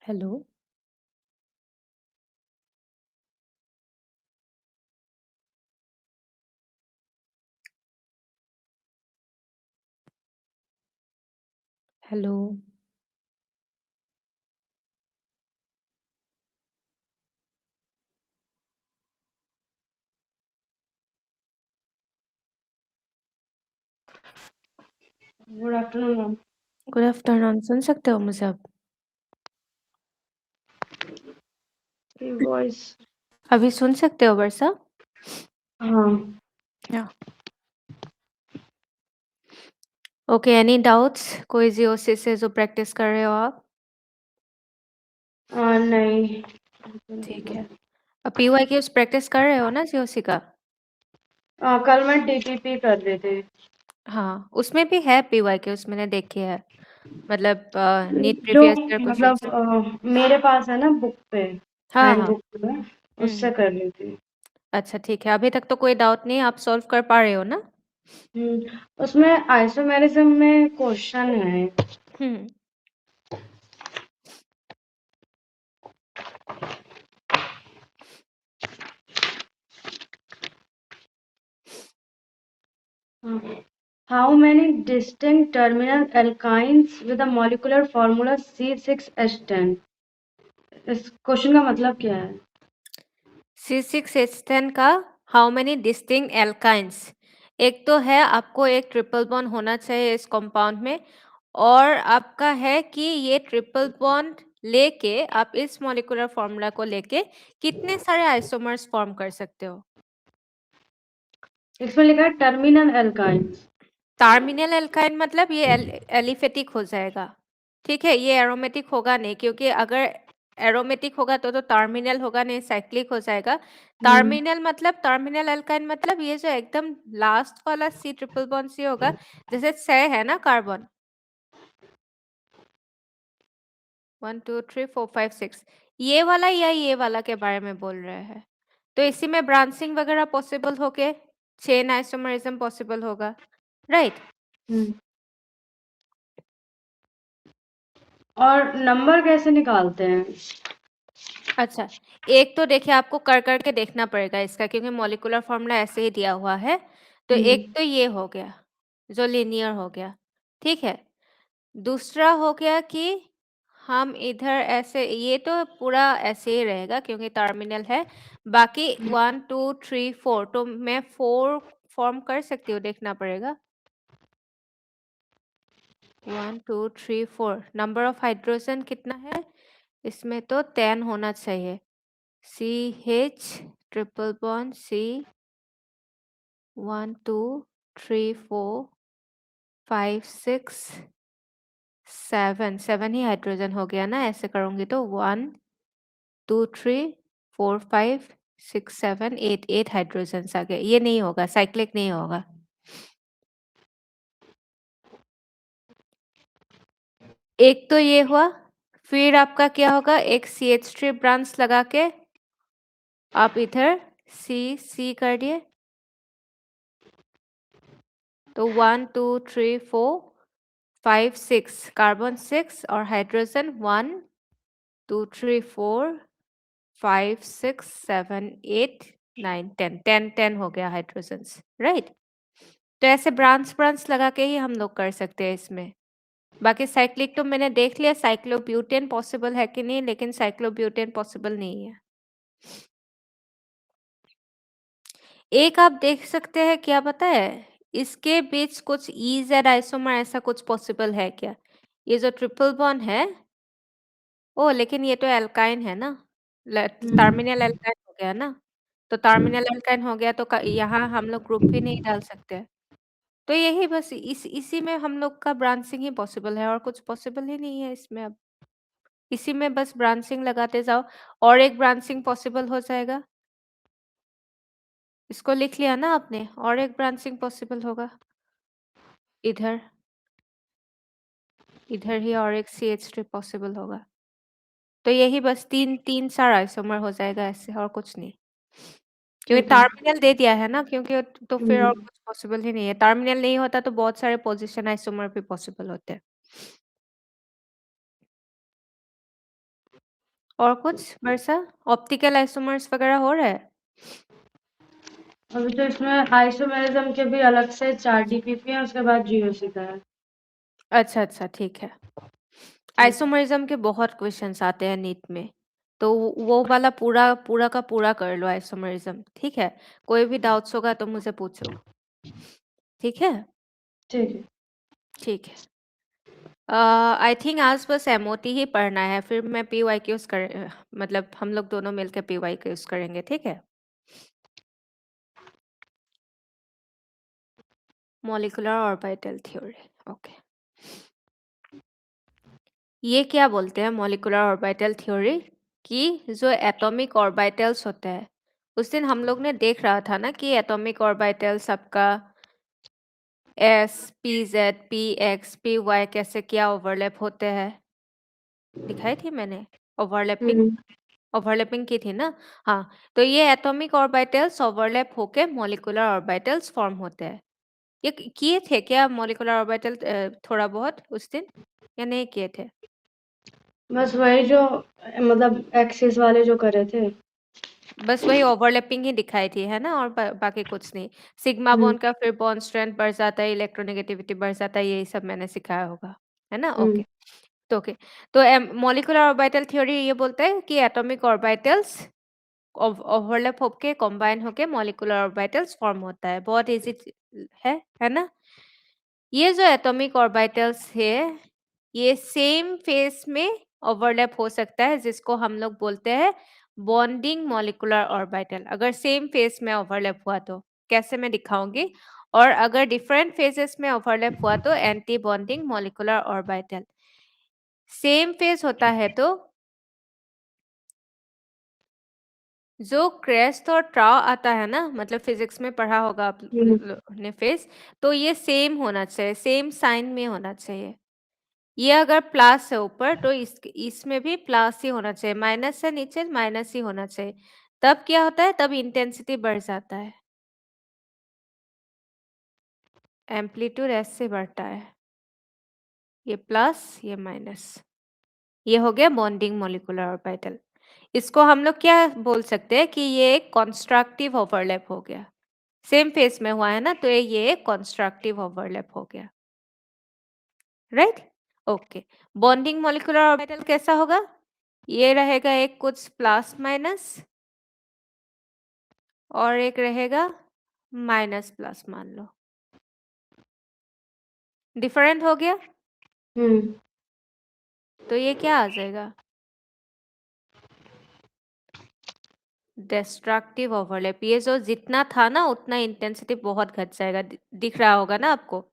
Hello. Hello. Good afternoon ma'am. Good afternoon, सुन सकते हो मुझे अब? वॉइस। अभी सुन सकते हो वर्षा? हाँ। या ओके, एनी डाउट्स? कोई जीओसी से जो प्रैक्टिस कर रहे हो आप? नहीं। ठीक है। अब पीवाई की उस प्रैक्टिस कर रहे हो ना जीओसी का? कल मैं डीटीपी कर रहे थे। हाँ, उसमें भी है पीवाई के, उसमें मैंने देखी है। मतलब नीट जो प्रीवियस ईयर मतलब क्वेश्चंस। मेरे पास है ना बुक पे, हाँ हैंड हाँ। बुक पे, उससे हम्म। कर रही थी। अच्छा ठीक है, अभी तक तो कोई डाउट नहीं, आप सॉल्व कर पा रहे हो ना? उसमें आइसोमेरिज्म में क्वेश्चन है। Hmm. How many distinct terminal alkynes with the molecular formula C6H10? इस क्वेश्चन का मतलब क्या है? C6H10 का हाउ मेनी डिस्टिंक्ट एल्काइंस, एक तो है आपको एक ट्रिपल बॉन्ड होना चाहिए इस कंपाउंड में, और आपका है कि ये ट्रिपल बॉन्ड लेके आप इस मॉलिक्यूलर फॉर्मूला को लेके कितने सारे आइसोमर्स फॉर्म कर सकते हो? इसमें लिखा है टर्मिनल एल्काइंस। टर्मिनल एल्काइन मतलब ये एलिफेटिक हो जाएगा, ठीक है, ये एरोमेटिक होगा नहीं, क्योंकि अगर एरोमेटिक होगा तो टर्मिनल होगा नहीं, साइक्लिक हो जाएगा। टर्मिनल मतलब टर्मिनल एल्काइन मतलब ये जो एकदम लास्ट वाला सी ट्रिपल बॉन्ड सी होगा, जैसे से है ना कार्बन 1 2 3 4 5 6, ये वाला या ये वाला के बारे में बोल रहे हैं, तो इसी में ब्रांचिंग वगैरह पॉसिबल होके चेन आइसोमरिज्म पॉसिबल होगा, राइट? और नंबर कैसे निकालते हैं? अच्छा, एक तो देखिए आपको कर करके देखना पड़ेगा इसका, क्योंकि मॉलिक्यूलर फॉर्मूला ऐसे ही दिया हुआ है। तो एक तो ये हो गया जो लीनियर हो गया, ठीक है। दूसरा हो गया कि हम इधर ऐसे, ये तो पूरा ऐसे ही रहेगा क्योंकि टर्मिनल है। बाकी 1 2 3 4, तो मैं 4 फॉर्म कर सकती हूँ, देखना पड़ेगा। 1 2 3 4, नंबर ऑफ हाइड्रोजन कितना है इसमें? तो 10 होना चाहिए। CH ट्रिपल बॉन्ड C 1 2 3 4 5 6 7 ही हाइड्रोजन हो गया ना, ऐसे करूंगी तो 1 2 3 4 5 6 7 8 हाइड्रोजन आ गए। ये नहीं होगा, साइक्लिक नहीं होगा। एक तो ये हुआ, फिर आपका क्या होगा, एक CH3 ब्रांच लगा के आप इधर C कर दिए, तो 1 2 3 4 5 6 कार्बन 6 और हाइड्रोजन 1 2 3 4 5 6 7 8 9 10 हो गया हाइड्रोजन, राइट? तो ऐसे ब्रांच ब्रांच लगा के ही हम लोग कर सकते हैं इसमें। बाकी साइक्लिक तो मैंने देख लिया, साइक्लोब्यूटेन पॉसिबल है कि नहीं, लेकिन साइक्लोब्यूटेन पॉसिबल नहीं है। एक आप देख सकते हैं, क्या पता है, इसके बीच कुछ EZ आइसोमर ऐसा कुछ पॉसिबल है क्या? ये जो ट्रिपल बॉन्ड है, ओ लेकिन ये तो एल्काइन है ना, टर्मिनल एल्काइन हो गया ना, तो टर्मिनल एल्काइन हो गया तो यहाँ हम लोग ग्रुप भी नहीं डाल सकते। तो यही बस इसी में हम लोग का ब्रांचिंग ही पॉसिबल है, और कुछ पॉसिबल ही नहीं है इसमें। अब इसी में बस ब्रांचिंग लगाते जाओ और एक ब्रांचिंग पॉसिबल हो जाएगा। इसको लिख लिया ना आपने, और एक ब्रांचिंग पॉसिबल होगा इधर, इधर ही और एक CH3 पॉसिबल होगा। तो यही बस तीन चार आइसोमर हो जाएगा ऐसे, और कुछ नहीं। क्योंकि ठीक है। टर्मिनल दे दिया है ना, क्योंकि तो फिर और हम्म। कुछ पॉसिबल ही नहीं है। टर्मिनल नहीं होता तो बहुत सारे पोजीशन आइसोमर भी पॉसिबल होते हैं। और कुछ वर्षा? ऑप्टिकल आइसोमर्स वगैरह हो रहा है? अभी तो इसमें आइसोमेरिज्म के भी अलग से 4 डीपीपी है, उसके बाद जीओसी का है। अच्छा, अच्छा, ठीक है। ठीक है। आइसोमरिज्म के बहुत क्वेश्चंस आते हैं नीट में, तो वो वाला पूरा पूरा का पूरा कर लो आइसोमरिज्म, ठीक है? कोई भी डाउट्स होगा तो मुझे पूछो, ठीक है? ठीक है। ठीक है। आई थिंक आज बस एमओटी ही पढ़ना है, फिर मैं पीवाईक्यूज मतलब हम लोग दोनों मिलकर पीवाईक्यूज करेंगे, ठीक है? Molecular orbital theory, okay. ये क्या बोलते हैं मॉलिक्यूलर ऑर्बिटल थ्योरी? कि जो एटॉमिक ऑर्बिटल्स होते हैं, उस दिन हम लोग ने देख रहा था ना कि एटॉमिक ऑर्बिटल सबका s, p z, p x, p y कैसे क्या ओवरलैप होते हैं, दिखाई थी मैंने ओवरलैपिंग। हम्म। ओवरलैपिंग की थी ना? हाँ, तो ये एटॉमिक ऑर्बिटल्स ओवरलैप होके मॉलिक्यूलर ऑर्बिटल्स फॉर्म होते हैं। ये किए थे क्या मॉलिक्यूलर ऑर्बिटल थोड़ा बहुत उस दिन, या नहीं किए थे? बस वही जो मतलब एक्सिस वाले जो करे थे। बस वही ओवरलैपिंग ही दिखाई थी, है ना? और बाकी कुछ नहीं। सिग्मा हम्म। बॉन्ड का फिर बॉन्ड स्ट्रेंथ बढ़ जाता है, इलेक्ट्रोनेगेटिविटी बढ़ जाता है, यही सब मैंने सिखाया होगा, है ना? हम्म। ओके। तो ओके, तो मॉलिक्यूलर ऑर्बिटल थ्योरी ये बोलता है कि एटॉमिक ऑर्बिटल्स ओवरलैप होके कंबाइन होके मॉलिक्यूलर ऑर्बिटल्स फॉर्म होता है। बहुत इजी है ना? ये जो एटॉमिक ऑर्बिटल्स है, ये सेम फेस में ओवरलैप हो सकता है, जिसको हम लोग बोलते हैं बॉन्डिंग मॉलिक्यूलर ऑर्बिटल। अगर सेम फेस में ओवरलैप हुआ तो कैसे मैं दिखाऊंगी, और अगर डिफरेंट फेजेस में ओवरलैप हुआ तो anti bonding molecular orbital. Same face होता है तो जो क्रेस्ट और ट्राउ आता है ना, मतलब फिजिक्स में पढ़ा होगा आप हम्म। ने फेस, तो ये सेम होना चाहिए, सेम साइन में होना चाहिए। ये अगर प्लस है ऊपर तो इसमें भी प्लस ही होना चाहिए, माइनस से नीचे माइनस ही होना चाहिए। तब क्या होता है, तब इंटेंसिटी बढ़ जाता है, एम्पलीट्यूड ऐसे बढ़ता है, ये प्लस ये माइनस। ये हो गया बॉन्डिंग मॉलिक्यूलर ऑर्बिटल। इसको हम लोग क्या बोल सकते हैं कि ये एक कंस्ट्रक्टिव ओवरलैप हो गया। सेम फेस में हुआ है ना, तो ये एक कंस्ट्रक्टिव ओवरलैप हो गया, right? Okay. Bonding molecular orbital कैसा होगा? ये रहेगा एक कुछ प्लस माइनस, और एक रहेगा माइनस प्लस, मान लो। डिफरेंट हो गया, हम्म। तो ये क्या आ जाएगा? Destructive overlap. ये जो जितना था ना उतना इंटेंसिटी बहुत घट जाएगा, दिख रहा होगा ना आपको?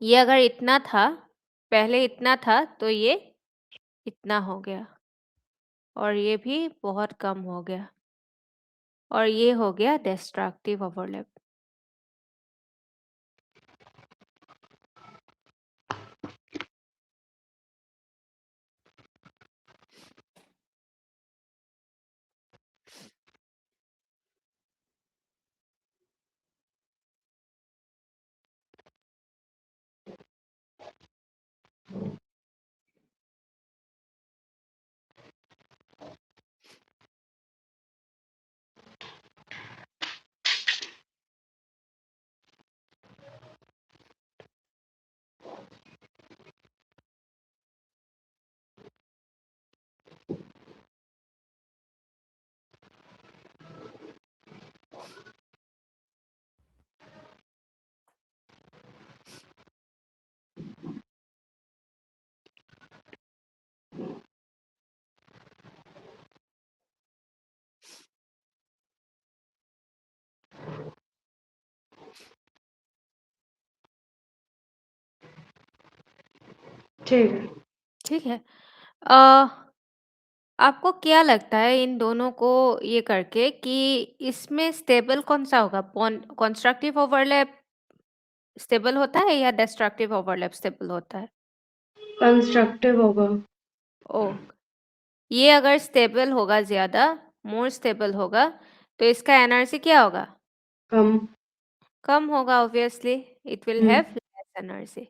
ये अगर इतना था, पहले इतना था, तो ये इतना हो गया, और ये भी बहुत कम हो गया, और ये हो गया डिस्ट्रक्टिव ओवरलैप। ठीक है। ठीक है। आपको क्या लगता है इन दोनों को ये करके कि इसमें स्टेबल कौन सा होगा? कंस्ट्रक्टिव ओवरलैप स्टेबल होता है या डिस्ट्रक्टिव ओवरलैप स्टेबल होता है? कंस्ट्रक्टिव होगा। ओ, ये अगर स्टेबल होगा, ज्यादा मोर स्टेबल होगा, तो इसका एनर्जी क्या होगा? कम। कम होगा obviously, it will hmm. Have less energy.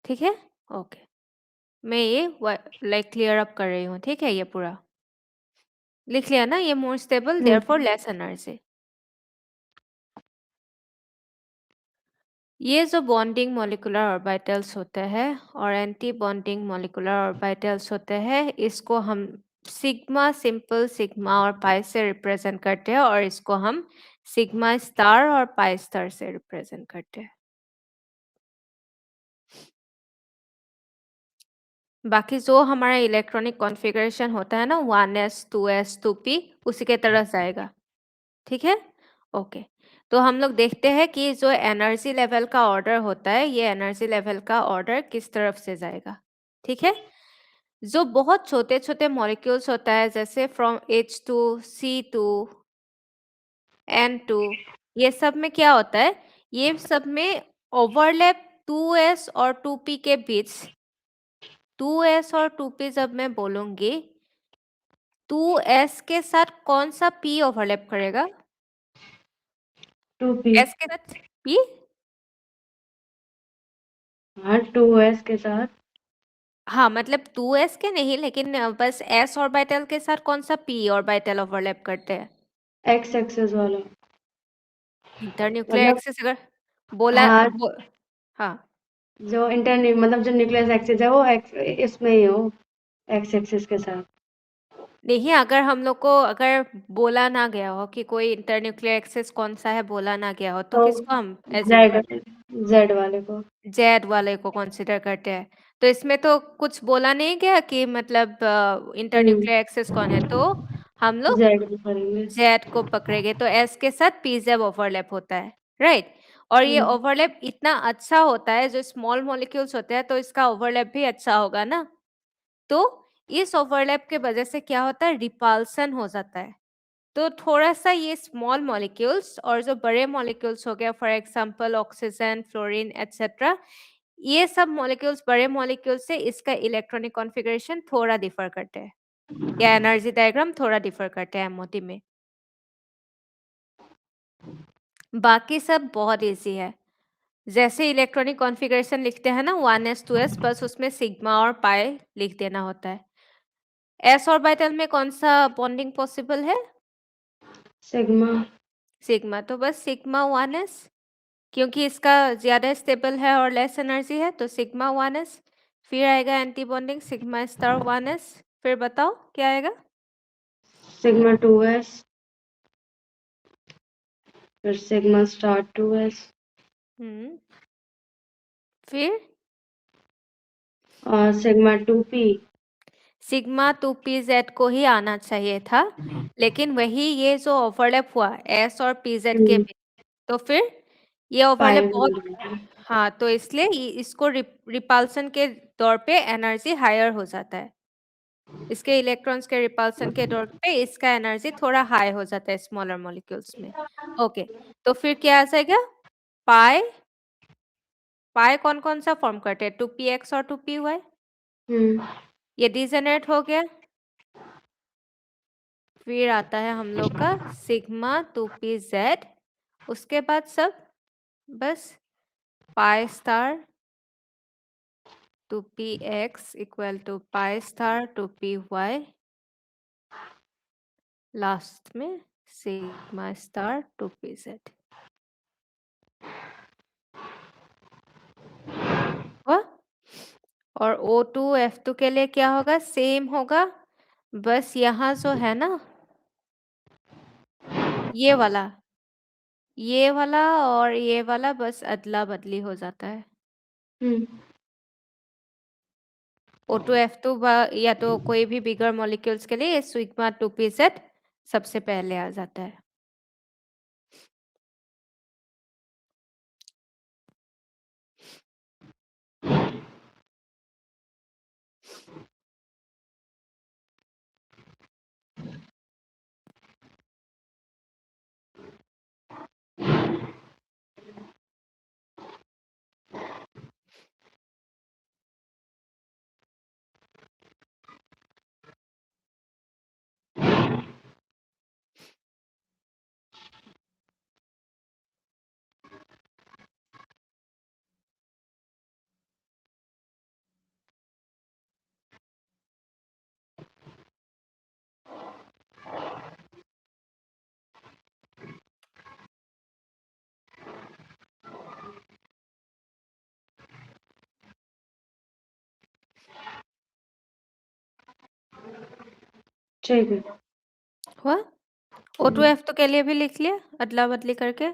ठीक है? ओके। मैं ये लाइक क्लियर अप कर रही हूँ, ठीक है? ये पूरा लिख लिया ना? ये more stable hmm. Therefore less energy. ये जो बॉन्डिंग मॉलिक्यूलर ऑर्बिटल्स होते हैं और एंटी बॉन्डिंग मॉलिक्यूलर ऑर्बिटल्स होते हैं, इसको हम सिग्मा, सिंपल सिग्मा और पाई से रिप्रेजेंट करते हैं, और इसको हम सिग्मा स्टार और पाई स्टार से रिप्रेजेंट करते हैं। बाकी जो हमारा इलेक्ट्रॉनिक कॉन्फ़िगरेशन होता है ना, 1s 2s 2p, उसी के तरह जाएगा। ठीक है? ओके। तो हम लोग देखते हैं कि जो एनर्जी लेवल का ऑर्डर होता है, ये एनर्जी लेवल का ऑर्डर किस तरफ से जाएगा। ठीक है? जो बहुत छोटे-छोटे मॉलिक्यूल्स होता है, जैसे फ्रॉम H2 C2 N2, ये सब में क्या होता है, ये सब में ओवरलैप 2s और 2p के बीच, 2s और 2p जब मैं बोलूंगी, 2s के साथ कौन सा p ओवरलैप करेगा? 2p। s के साथ p? हाँ, 2s के साथ। हाँ, मतलब 2s के नहीं, लेकिन बस s ऑर्बिटल के साथ कौन सा p ऑर्बिटल ओवरलैप करते हैं? एक्स एक्सेस वाला। इंटरन्यूक्लियर मतलब। एक्सिस अगर बोला हाँ। हाँ। जो इंटर मतलब जो न्यूक्लियस एक्सिस है वो एक्स इसमें ही हो, एक्स एक्सिस के साथ। नहीं, अगर हम लोग को अगर बोला ना गया हो कि कोई इंटरन्यूक्लियर एक्सिस कौन सा है, बोला ना गया हो, तो तो किसको हम एज्यूम जेड, करते हैं? जेड वाले को। जेड वाले को कंसीडर करते हैं। तो इसमें तो कुछ बोला नहीं गया कि मतलब इंटरन्यूक्लियर एक्सिस कौन है, तो हम लोग जेड भी करेंगे। जेड को पकड़ेंगे, तो एस के साथ पी जेब ओवरलैप होता है, राइट? और ये हम्म। ओवरलैप इतना अच्छा होता है, जो स्मॉल मॉलिक्यूल्स होते हैं, तो इसका ओवरलैप भी अच्छा होगा ना। तो इस ओवरलैप के वजह से क्या होता है, रिपल्सन हो जाता है। तो थोड़ा-सा ये स्मॉल मॉलिक्यूल्स और जो बड़े मॉलिक्यूल्स हो गया, for example oxygen, fluorine etcetera, ये सब मॉलिक्यूल्स, बड़े मॉलिक्यूल्स से इसका इलेक्ट्रॉनिक कॉन्फ़िगरेशन थोड़ा डिफर करते हैं, या एनर्जी डायग्राम थोड़ा डिफर करते हैं एमओटी में। बाकी सब बहुत ईज़ी है। जैसे इलेक्ट्रॉनिक कॉन्फ़िगरेशन लिखते हैं ना, 1s 2s, बस उसमें सिग्मा और पाई लिख देना होता है। s ऑर्बिटल में कौन-सा बॉन्डिंग पॉसिबल है? सिग्मा। सिग्मा, तो बस सिग्मा 1s, क्योंकि इसका ज़्यादा स्टेबल है और लेस एनर्जी है, तो सिग्मा 1s। फिर आएगा anti bonding sigma star 1s। फिर बताओ क्या आएगा? Sigma 2s। फिर सिग्मा स्टार 2s। हुँ। फिर और सिग्मा 2p। सिग्मा 2pz को ही आना चाहिए था, लेकिन वही ये जो ओवरलैप हुआ s और pz के बीच, तो फिर ये ओवरलैप पाई बहुत, में। हाँ, तो इसलिए इसको रिपल्सन के तौर पे एनर्जी हायर हो जाता है। इसके इलेक्ट्रॉन्स के रिपल्सन के तौर पे इसका एनर्जी थोड़ा हाई हो जाता है स्मॉलर मॉलिक्यूल्स में। ओके, तो फिर क्या आ जाएगा? पाई, पाई कौन-कौन सा फॉर्म करते हैं? 2px और 2py, हम्म। ये डिजेनरेट हो गया। फिर आता है हम लोग का सिग्मा 2pz, उसके बाद सब बस pi star 2px equal to pi star 2py, last में सिग्मा स्टार 2pz। हुआ? और O2 F2 के लिए क्या होगा? सेम होगा, बस यहाँ जो है ना, ये वाला, ये वाला और ये वाला बस अदला-बदली हो जाता है। हम्म। O2 F2 या तो कोई भी बिगर मॉलिक्यूल्स के लिए सिग्मा 2pz सबसे पहले आ जाता है। ठीक है। हुआ? O2F तो के लिए भी लिख लिया अदला बदली करके।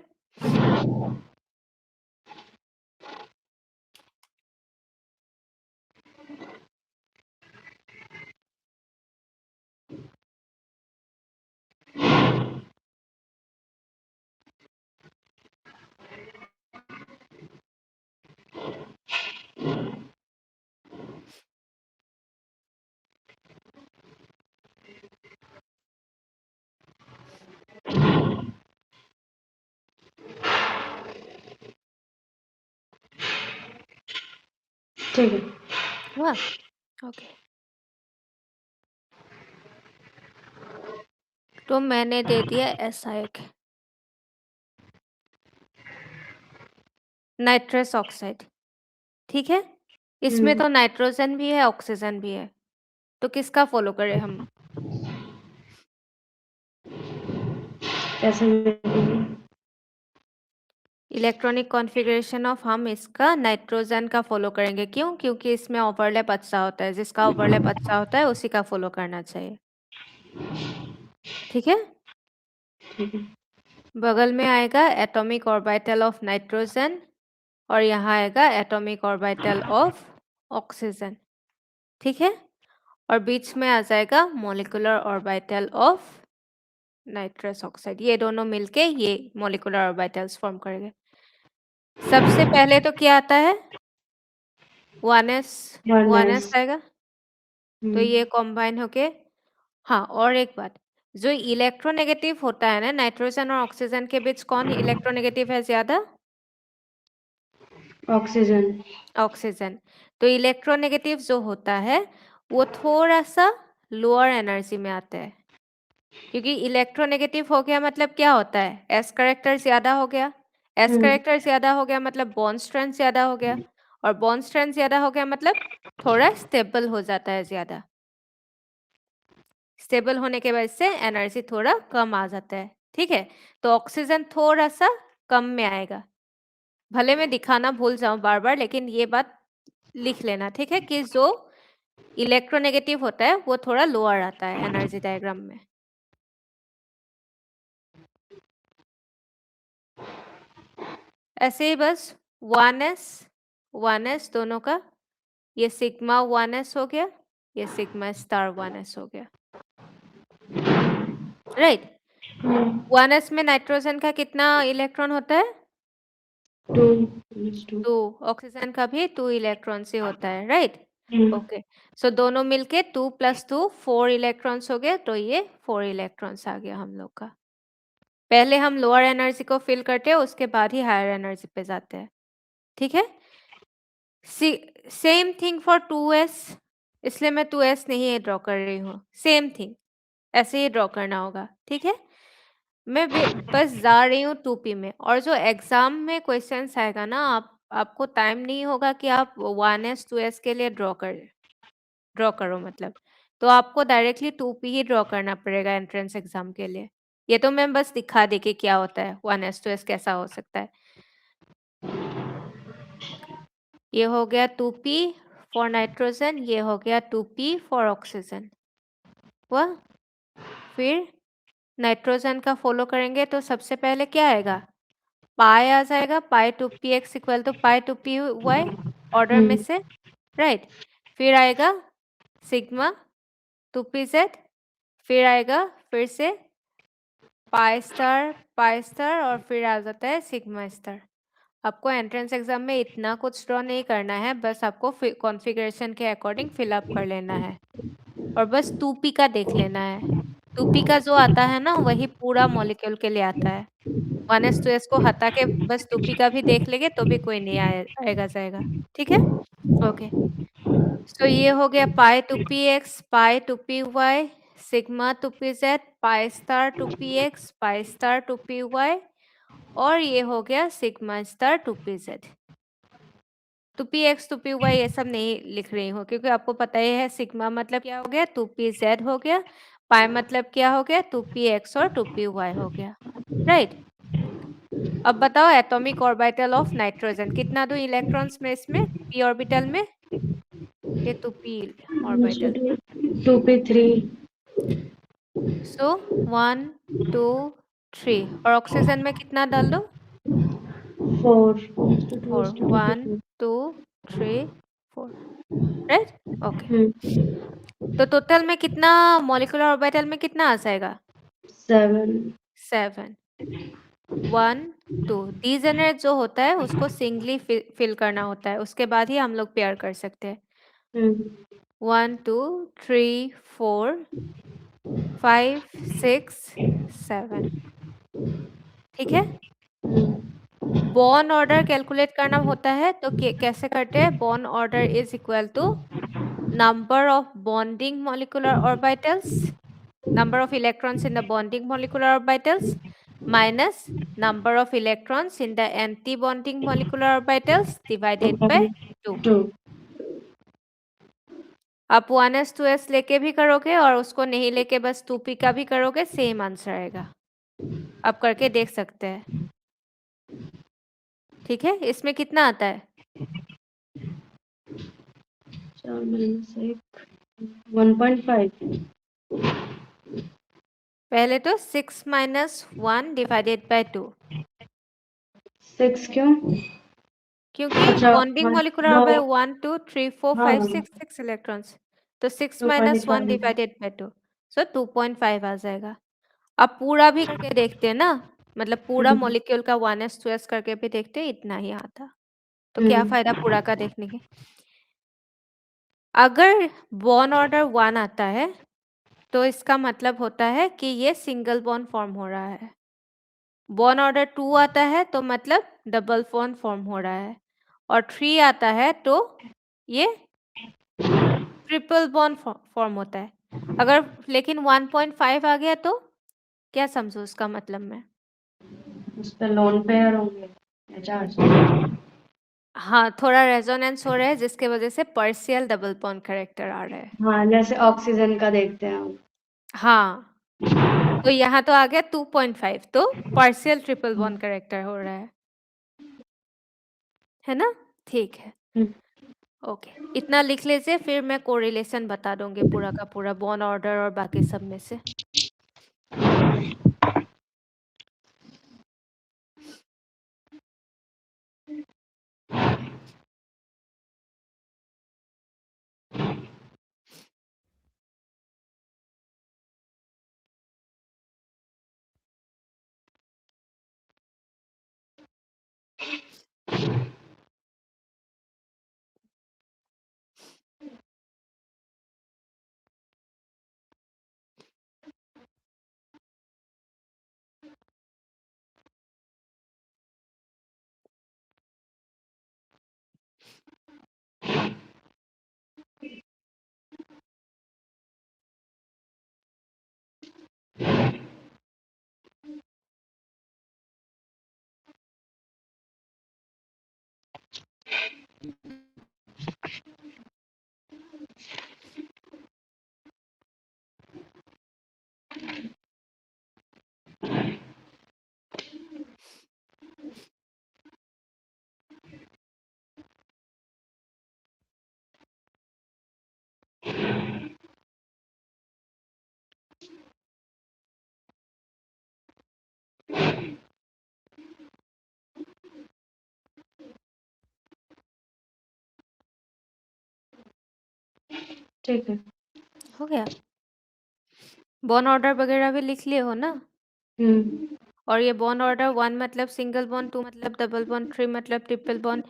ठीक है। हुआ? ओके। तो मैंने दे दिया ऐसा एक नाइट्रस ऑक्साइड, ठीक है? इसमें तो नाइट्रोजन भी है, ऑक्सीजन भी है, तो किसका फॉलो करें हम? कैसे लिखेंगे? इलेक्ट्रॉनिक कॉन्फ़िगरेशन ऑफ हम इसका नाइट्रोजन का फॉलो करेंगे। क्यों? क्योंकि इसमें ओवरलैप अच्छा होता है, जिसका ओवरलैप अच्छा होता है उसी का फॉलो करना चाहिए, ठीक है? ठीक है। बगल में आएगा एटॉमिक ऑर्बिटल ऑफ नाइट्रोजन और यहाँ आएगा एटॉमिक ऑर्बिटल ऑफ ऑक्सीजन, ठीक है? और बीच में आ जाएगा molecular orbital of nitrous oxide. ये दोनों मिलके ये मॉलिक्यूलर ऑर्बिटल्स फॉर्म करेंगे। सबसे पहले तो क्या आता है? 1s, 1s 1s। आएगा, तो ये कॉम्बाइन होके। हाँ, और एक बात, जो इलेक्ट्रोनेगेटिव होता है ना नाइट्रोजन और ऑक्सीजन के बीच, कौन इलेक्ट्रोनेगेटिव है ज्यादा? ऑक्सीजन। ऑक्सीजन। तो इलेक्ट्रोनेगेटिव जो होता है वो थोड़ा सा लोअर एनर्जी में आता है, क्योंकि इलेक्ट्रोनेगेटिव हो गया मतलब क्या होता है? एस करेक्टर ज्यादा हो गया, एस करेक्टर ज्यादा हो गया मतलब बॉन्ड स्ट्रेंथ ज्यादा हो गया, और बॉन्ड स्ट्रेंथ ज्यादा हो गया मतलब थोड़ा स्टेबल हो जाता है ज्यादा। स्टेबल होने के वजह से एनर्जी थोड़ा कम आ जाता है, ठीक है? तो ऑक्सीजन थोड़ा सा कम में आएगा, भले मैं दिखाना भूल जाऊं बार बार, लेकिन ये बात लिख लेना, ठीक है? कि जो इलेक्ट्रोनेगेटिव होता है वो थोड़ा लोअर आता है एनर्जी डायग्राम में। ऐसे ही बस 1s दोनों का, ये सिग्मा 1s हो गया, ये सिग्मा स्टार 1s हो गया, राइट? 1s में नाइट्रोजन का कितना इलेक्ट्रॉन होता है? 2 2। ऑक्सीजन का भी 2 इलेक्ट्रॉन से होता है, राइट? ओके, सो दोनों मिलके 2 + 2 4 इलेक्ट्रॉन्स हो गए, तो ये 4 इलेक्ट्रॉन्स आ गया हम लोग का। पहले हम लोअर एनर्जी को फिल करते हैं, उसके बाद ही हायर एनर्जी पे जाते हैं, ठीक है? सेम थिंग फॉर 2s, इसलिए मैं 2s नहीं ड्रॉ कर रही हूँ। सेम थिंग ऐसे ही ड्रॉ करना होगा, ठीक है? मैं बस जा रही हूँ 2p में, और जो एग्जाम में क्वेश्चंस आएगा ना, आपको टाइम नहीं होगा कि आप 1s 2s के लिए ड्रॉ करो मतलब, तो आपको डायरेक्टली 2p ही ड्रॉ करना पड़ेगा एंट्रेंस एग्जाम के लिए। ये तो मैं बस दिखा दी कि क्या होता है 1s 2s कैसा हो सकता है। ये हो गया 2p फॉर नाइट्रोजन, ये हो गया 2p फॉर ऑक्सीजन। हुआ? फिर नाइट्रोजन का फॉलो करेंगे तो सबसे पहले क्या आएगा? पाई आ जाएगा, pi 2px equal to pi 2py order में से, राइट? फिर आएगा सिग्मा 2pz, फिर आएगा फिर से पाई स्टार और फिर आ जाता है सिग्मा स्टार। आपको एंट्रेंस एग्जाम में इतना कुछ ड्रॉ नहीं करना है, बस आपको कॉन्फ़िगरेशन के अकॉर्डिंग फिलअप कर लेना है, और बस 2p का देख लेना है। 2p का जो आता है ना वही पूरा मॉलिक्यूल के लिए आता है। 1s 2s को हटा के बस 2p का भी देख लेंगे तो भी कोई नहीं आएगा जाएगा, ठीक है? ओके, सो ये हो गया पाई 2px, पाई 2py, सिग्मा 2pz, पाई स्टार 2px, पाई स्टार 2py, और ये हो गया sigma star 2pz। 2px 2py ये सब नहीं लिख रही हूँ, क्योंकि आपको पता ही है सिग्मा मतलब क्या हो गया, 2pz हो गया, पाई मतलब क्या हो गया, 2px और 2py हो गया, राइट? अब बताओ एटॉमिक ऑर्बिटल ऑफ नाइट्रोजन कितना दूं इलेक्ट्रॉन्स में, इसमें p ऑर्बिटल में? ये 2p ऑर्बिटल, 2p3। सो 1 2 3 और ऑक्सीजन में कितना डाल दो? 4 4 2 1 2 3 4 राइट? ओके। तो टोटल में कितना मॉलिक्यूलर ऑर्बिटल में कितना आ जाएगा? 7 7 1 2 डीजेनरेट जो होता है उसको सिंगली फिल करना होता है, उसके बाद ही हम लोग पेयर कर सकते हैं। 1 2 3 4 5 6 7 ठीक है। बॉन्ड ऑर्डर कैलकुलेट करना होता है तो कैसे करते हैं? Bond order is equal to number of bonding molecular orbitals, number of electrons in the bonding molecular orbitals minus number of electrons in the anti-bonding molecular orbitals divided by 2. 2 आप 1s 2s लेके भी करोगे और उसको नहीं लेके बस 2p का भी करोगे, सेम आंसर आएगा। आप करके देख सकते हैं। ठीक है, इसमें कितना आता है? 4 minus 1.5 पहले तो 6 minus 1 divided by 2 6 क्यों? क्योंकि अच्छा बॉन्डिंग मॉलिक्यूलर हाँ ऑर्बिटल 1 2 3 4 हाँ 5 हाँ 6 6 इलेक्ट्रॉन्स, तो 6 माइनस 1 2.5 डिवाइडेड बाय 2 सो 2.5 आ जाएगा। अब पूरा भी करके देखते हैं ना, मतलब पूरा हम्म मॉलिक्यूल का 1s 2s करके भी देखते हैं, इतना ही आता। तो क्या हम्म फायदा पूरा का देखने के? अगर बॉन्ड ऑर्डर 1 आता है तो इसका मतलब होता है कि ये सिंगल बॉन्ड फॉर्म हो रहा है। बॉन्ड ऑर्डर 2 आता है तो मतलब डबल बॉन्ड फॉर्म हो रहा है, और 3 आता है तो ये ट्रिपल बॉन्ड फॉर्म होता है। अगर लेकिन 1.5 आ गया तो क्या समझो उसका मतलब में? उस पे लोन पेयर होंगे या चार्ज? हाँ, थोड़ा रेजोनेंस हो रहा है जिसके वजह से पार्शियल डबल बॉन्ड कैरेक्टर आ रहा है। हाँ जैसे ऑक्सीजन का देखते हैं हम। हाँ, तो यहाँ तो आ गया 2.5, तो पार्शियल ट्रिपल बॉन्ड कैरेक्टर हो रहा है ना? ठीक है, हम्म, ओके। इतना लिख लीजिए, फिर मैं कोरिलेशन बता दूंगी पूरा का पूरा बॉन्ड ऑर्डर और बाकी सब में से। ठीक है। हो गया? बॉन्ड ऑर्डर वगैरह भी लिख लिए हो ना? हम्म और ये बॉन्ड ऑर्डर 1 मतलब सिंगल बॉन्ड, 2 मतलब डबल बॉन्ड, 3 मतलब ट्रिपल बॉन्ड,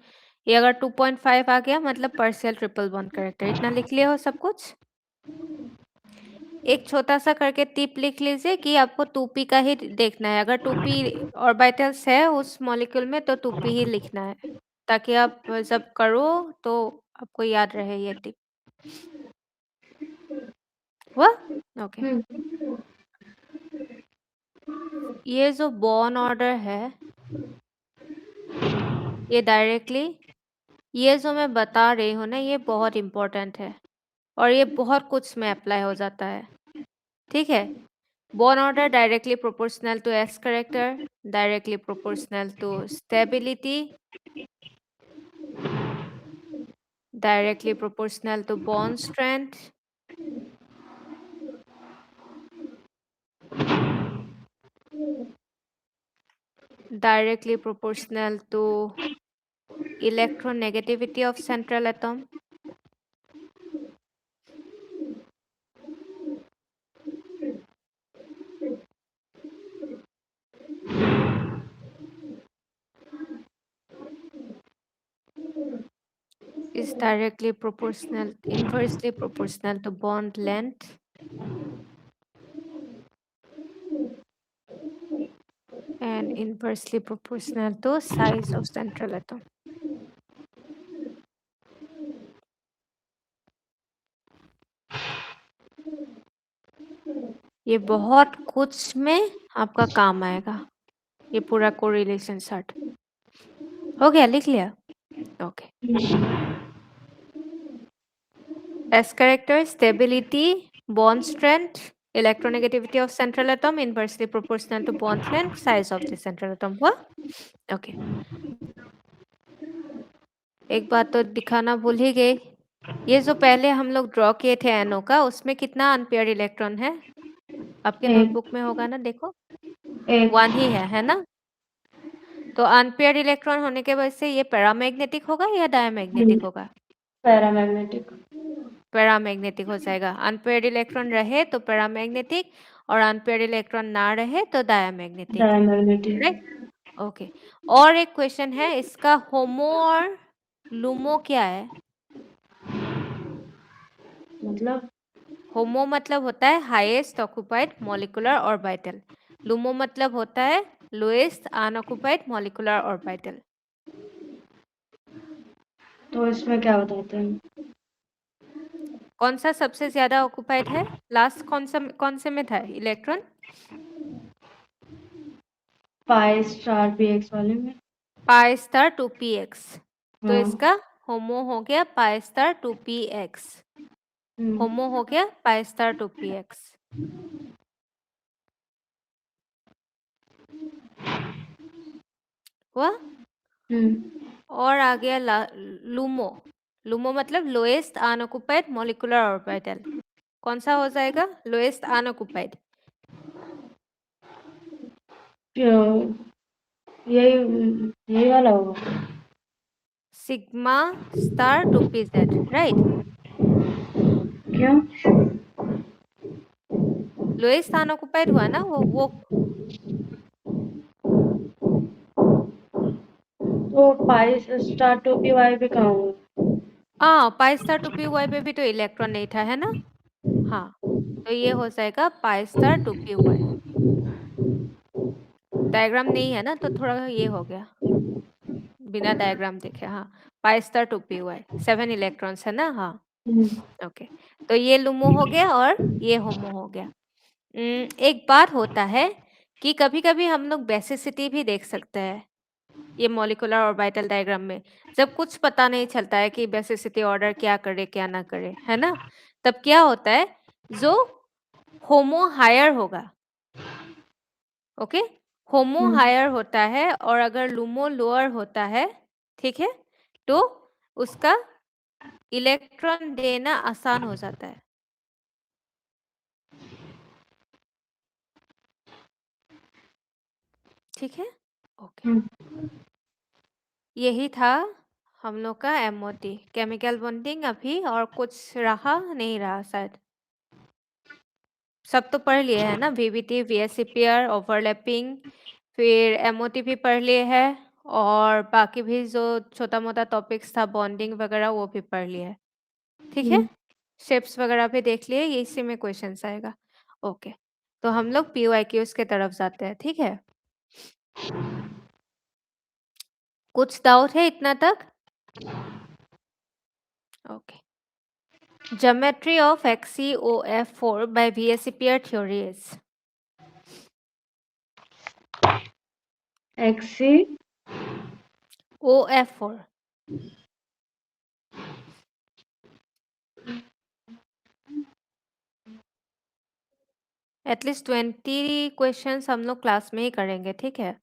ये अगर 2.5 आ गया मतलब पार्शियल ट्रिपल बॉन्ड कैरेक्टर। इतना लिख लिए हो सब कुछ? एक छोटा सा करके टिप लिख लीजिए कि आपको 2p का ही देखना है। अगर 2p ऑर्बिटल्स है उस मॉलिक्यूल में तो 2p ही लिखना है, ताकि आप जब करो तो आपको याद रहे ये टिप। हुआ? ओके। हम्म ये जो बॉन्ड ऑर्डर है ये डायरेक्टली, ये जो मैं बता रही हूँ ना, ये बहुत इम्पोर्टेंट है और ये बहुत कुछ में अप्लाई हो जाता है। ठीक है, bond order directly proportional to s character, directly proportional to stability, directly proportional to bond strength, directly proportional to electronegativity of central atom. Is directly proportional, inversely proportional to bond length and inversely proportional to size of central atom. ये बहुत कुछ में आपका काम आएगा, ये पूरा correlation chart. हो गया, लिख लिया? Okay. S character, stability, bond strength, electronegativity of central atom inversely proportional to bond length, size of the central atom हुआ? ओके। एक बात तो दिखाना भूल ही गई, ये जो पहले हम लोग ड्रॉ किए थे NO का, उसमें कितना अनपेयर्ड इलेक्ट्रॉन है? आपके एक नोटबुक में होगा ना, देखो। एक 1 ही है ना? तो अनपेयर्ड इलेक्ट्रॉन होने के वजह से ये पैरामैग्नेटिक होगा या डायमैग्नेटिक होगा? पैरामैग्नेटिक। पैरामैग्नेटिक हो जाएगा। अनपेयर्ड इलेक्ट्रॉन रहे तो पैरामैग्नेटिक और अनपेयर्ड इलेक्ट्रॉन ना रहे तो डायमैग्नेटिक, डायमैग्नेटिक। राइट? ओके। और एक क्वेश्चन है, इसका होमो और लूमो क्या है? मतलब होमो मतलब होता है highest occupied molecular orbital, LUMO मतलब होता है लोएस्ट अनऑक्युपाइड मॉलिक्यूलर ऑर्बिटल। तो इसमें क्या बताते हैं? कौन सा सबसे ज्यादा ऑक्युपाइड है? लास्ट कौन से में था electron? Pi star P x वाले में। पाई स्टार 2px, तो हाँ। इसका होमो हो गया पाई स्टार 2px, होमो हो गया पाई स्टार 2px। हुआ? और आ गया लूमो, लूमो मतलब लोएस्ट अनऑक्युपाइड मॉलिक्यूलर ऑर्बिटल, कौन सा हो जाएगा? Lowest unoccupied. यही यही वाला होगा। Sigma star 2pz, right? क्यों? लोएस्ट अनऑक्युपाइड हुआ ना वो तो pi star two p y पे कहाँ होगा? पाई स्टार 2py पे भी तो इलेक्ट्रॉन नहीं था, है ना? हाँ, तो ये हो जाएगा पाई स्टार 2py। डायग्राम नहीं है ना, तो थोड़ा ये हो गया बिना डायग्राम देखे। हाँ, पाई स्टार 2py 7 इलेक्ट्रॉन्स है ना? हाँ, ओके। तो ये लुमो हो गया और ये होमो हो गया। एक बात होता है कि कभी-कभी हम लोग बेसिसिटी भी देख सकते हैं ये मॉलिक्यूलर ऑर्बिटल डायग्राम में, जब कुछ पता नहीं चलता है कि बेसिसिटी ऑर्डर क्या करे क्या ना करे, है ना? तब क्या होता है, जो होमो हायर होगा, ओके, होमो हायर होता है और अगर लूमो लोअर होता है, ठीक है, तो उसका इलेक्ट्रॉन देना आसान हो जाता है। ठीक है, ओके। यही था हम लोग का MOT, केमिकल बॉन्डिंग। अभी और कुछ रहा नहीं रहा शायद, सब तो पढ़ लिए है ना, VBT, VSEPR, ओवरलैपिंग, फिर MOT भी पढ़ लिए है और बाकी भी जो छोटा मोटा टॉपिक्स था बॉन्डिंग वगैरह वो भी पढ़ लिए है, ठीक है। शेप्स वगैरह भी देख लिए, इसी में क्वेश्चंस आएगा। ओके, तो हम लोग PYQs के तरफ जाते हैं, ठीक है। कुछ डाउट है इतना तक? Okay. Geometry of XeOF4 by VSEPR theory is XE OF4। At least 20 questions हम लोग क्लास में ही करेंगे, ठीक है।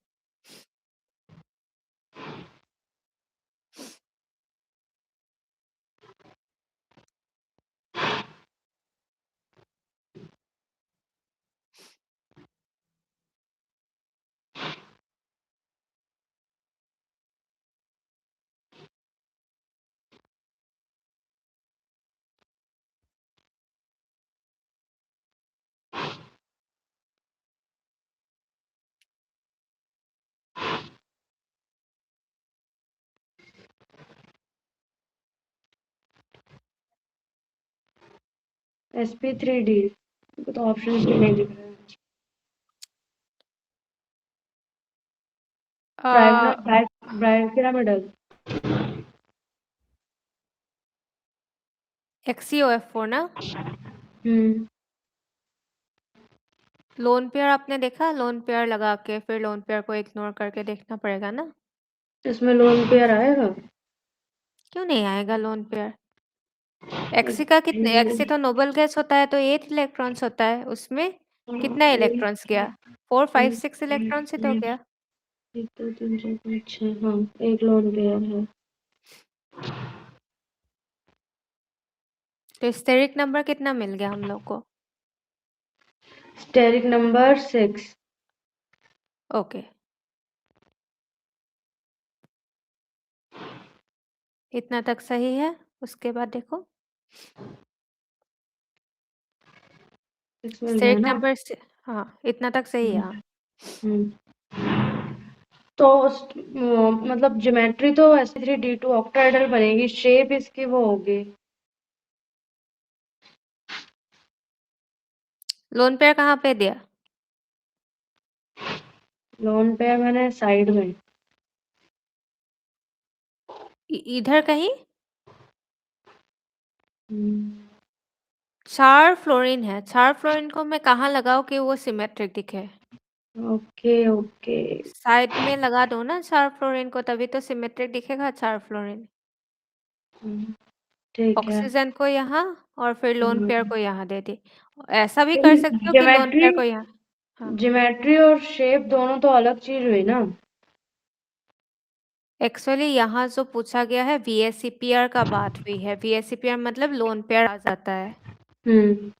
sp3d तो ऑप्शंस भी नहीं दिख रहे हैं। ब्राइपिरामिडल। XeOF4 ना? हम्म। लोन पेयर आपने देखा? लोन पेयर लगा के फिर लोन पेयर को इग्नोर करके देखना पड़ेगा ना? इसमें लोन पेयर आएगा? क्यों नहीं आएगा लोन पेयर? Xe का कितने? Xe तो नोबल गैस होता है तो 8 इलेक्ट्रॉन्स होता है, उसमें कितना इलेक्ट्रॉन्स गया? 4 5 6 इलेक्ट्रॉन्स ही तो गया। 1 2 3 4 5 6 हाँ, एक लोन पेयर है। तो स्टेरिक नंबर कितना मिल गया हम लोग को? Steric number 6। ओके, इतना तक सही है। उसके बाद देखो 6 मिल गया स्टेरिक ना? नंबर से, हाँ इतना तक सही है। हाँ, हम्म। तो मतलब ज्योमेट्री तो sp3d2 ऑक्टाहेड्रल बनेगी, शेप इसकी वो होगी। लोन पेयर कहाँ पे दिया? लोन पेयर मैंने साइड में। इधर कहीं हम्म, चार फ्लोरीन है। चार फ्लोरीन को मैं कहाँ लगाऊं कि वो सिमेट्रिक दिखे? Okay okay. साइड में लगा दो ना चार फ्लोरीन को, तभी तो सिमेट्रिक दिखेगा चार फ्लोरीन। हम्म, ठीक है। ऑक्सीजन को यहाँ और फिर लोन पेयर को यहाँ दे दी। ऐसा भी कर सकते हो कि लोन ज्योमेट्री पेयर को यहाँ। हाँ, ज्योमेट्री और शेप दोनों तो अलग चीज हुई ना? एक्चुअली यहाँ जो पूछा गया है VSEPR का बात हुई है। VSEPR मतलब लोन पेयर आ जाता है। हम्म।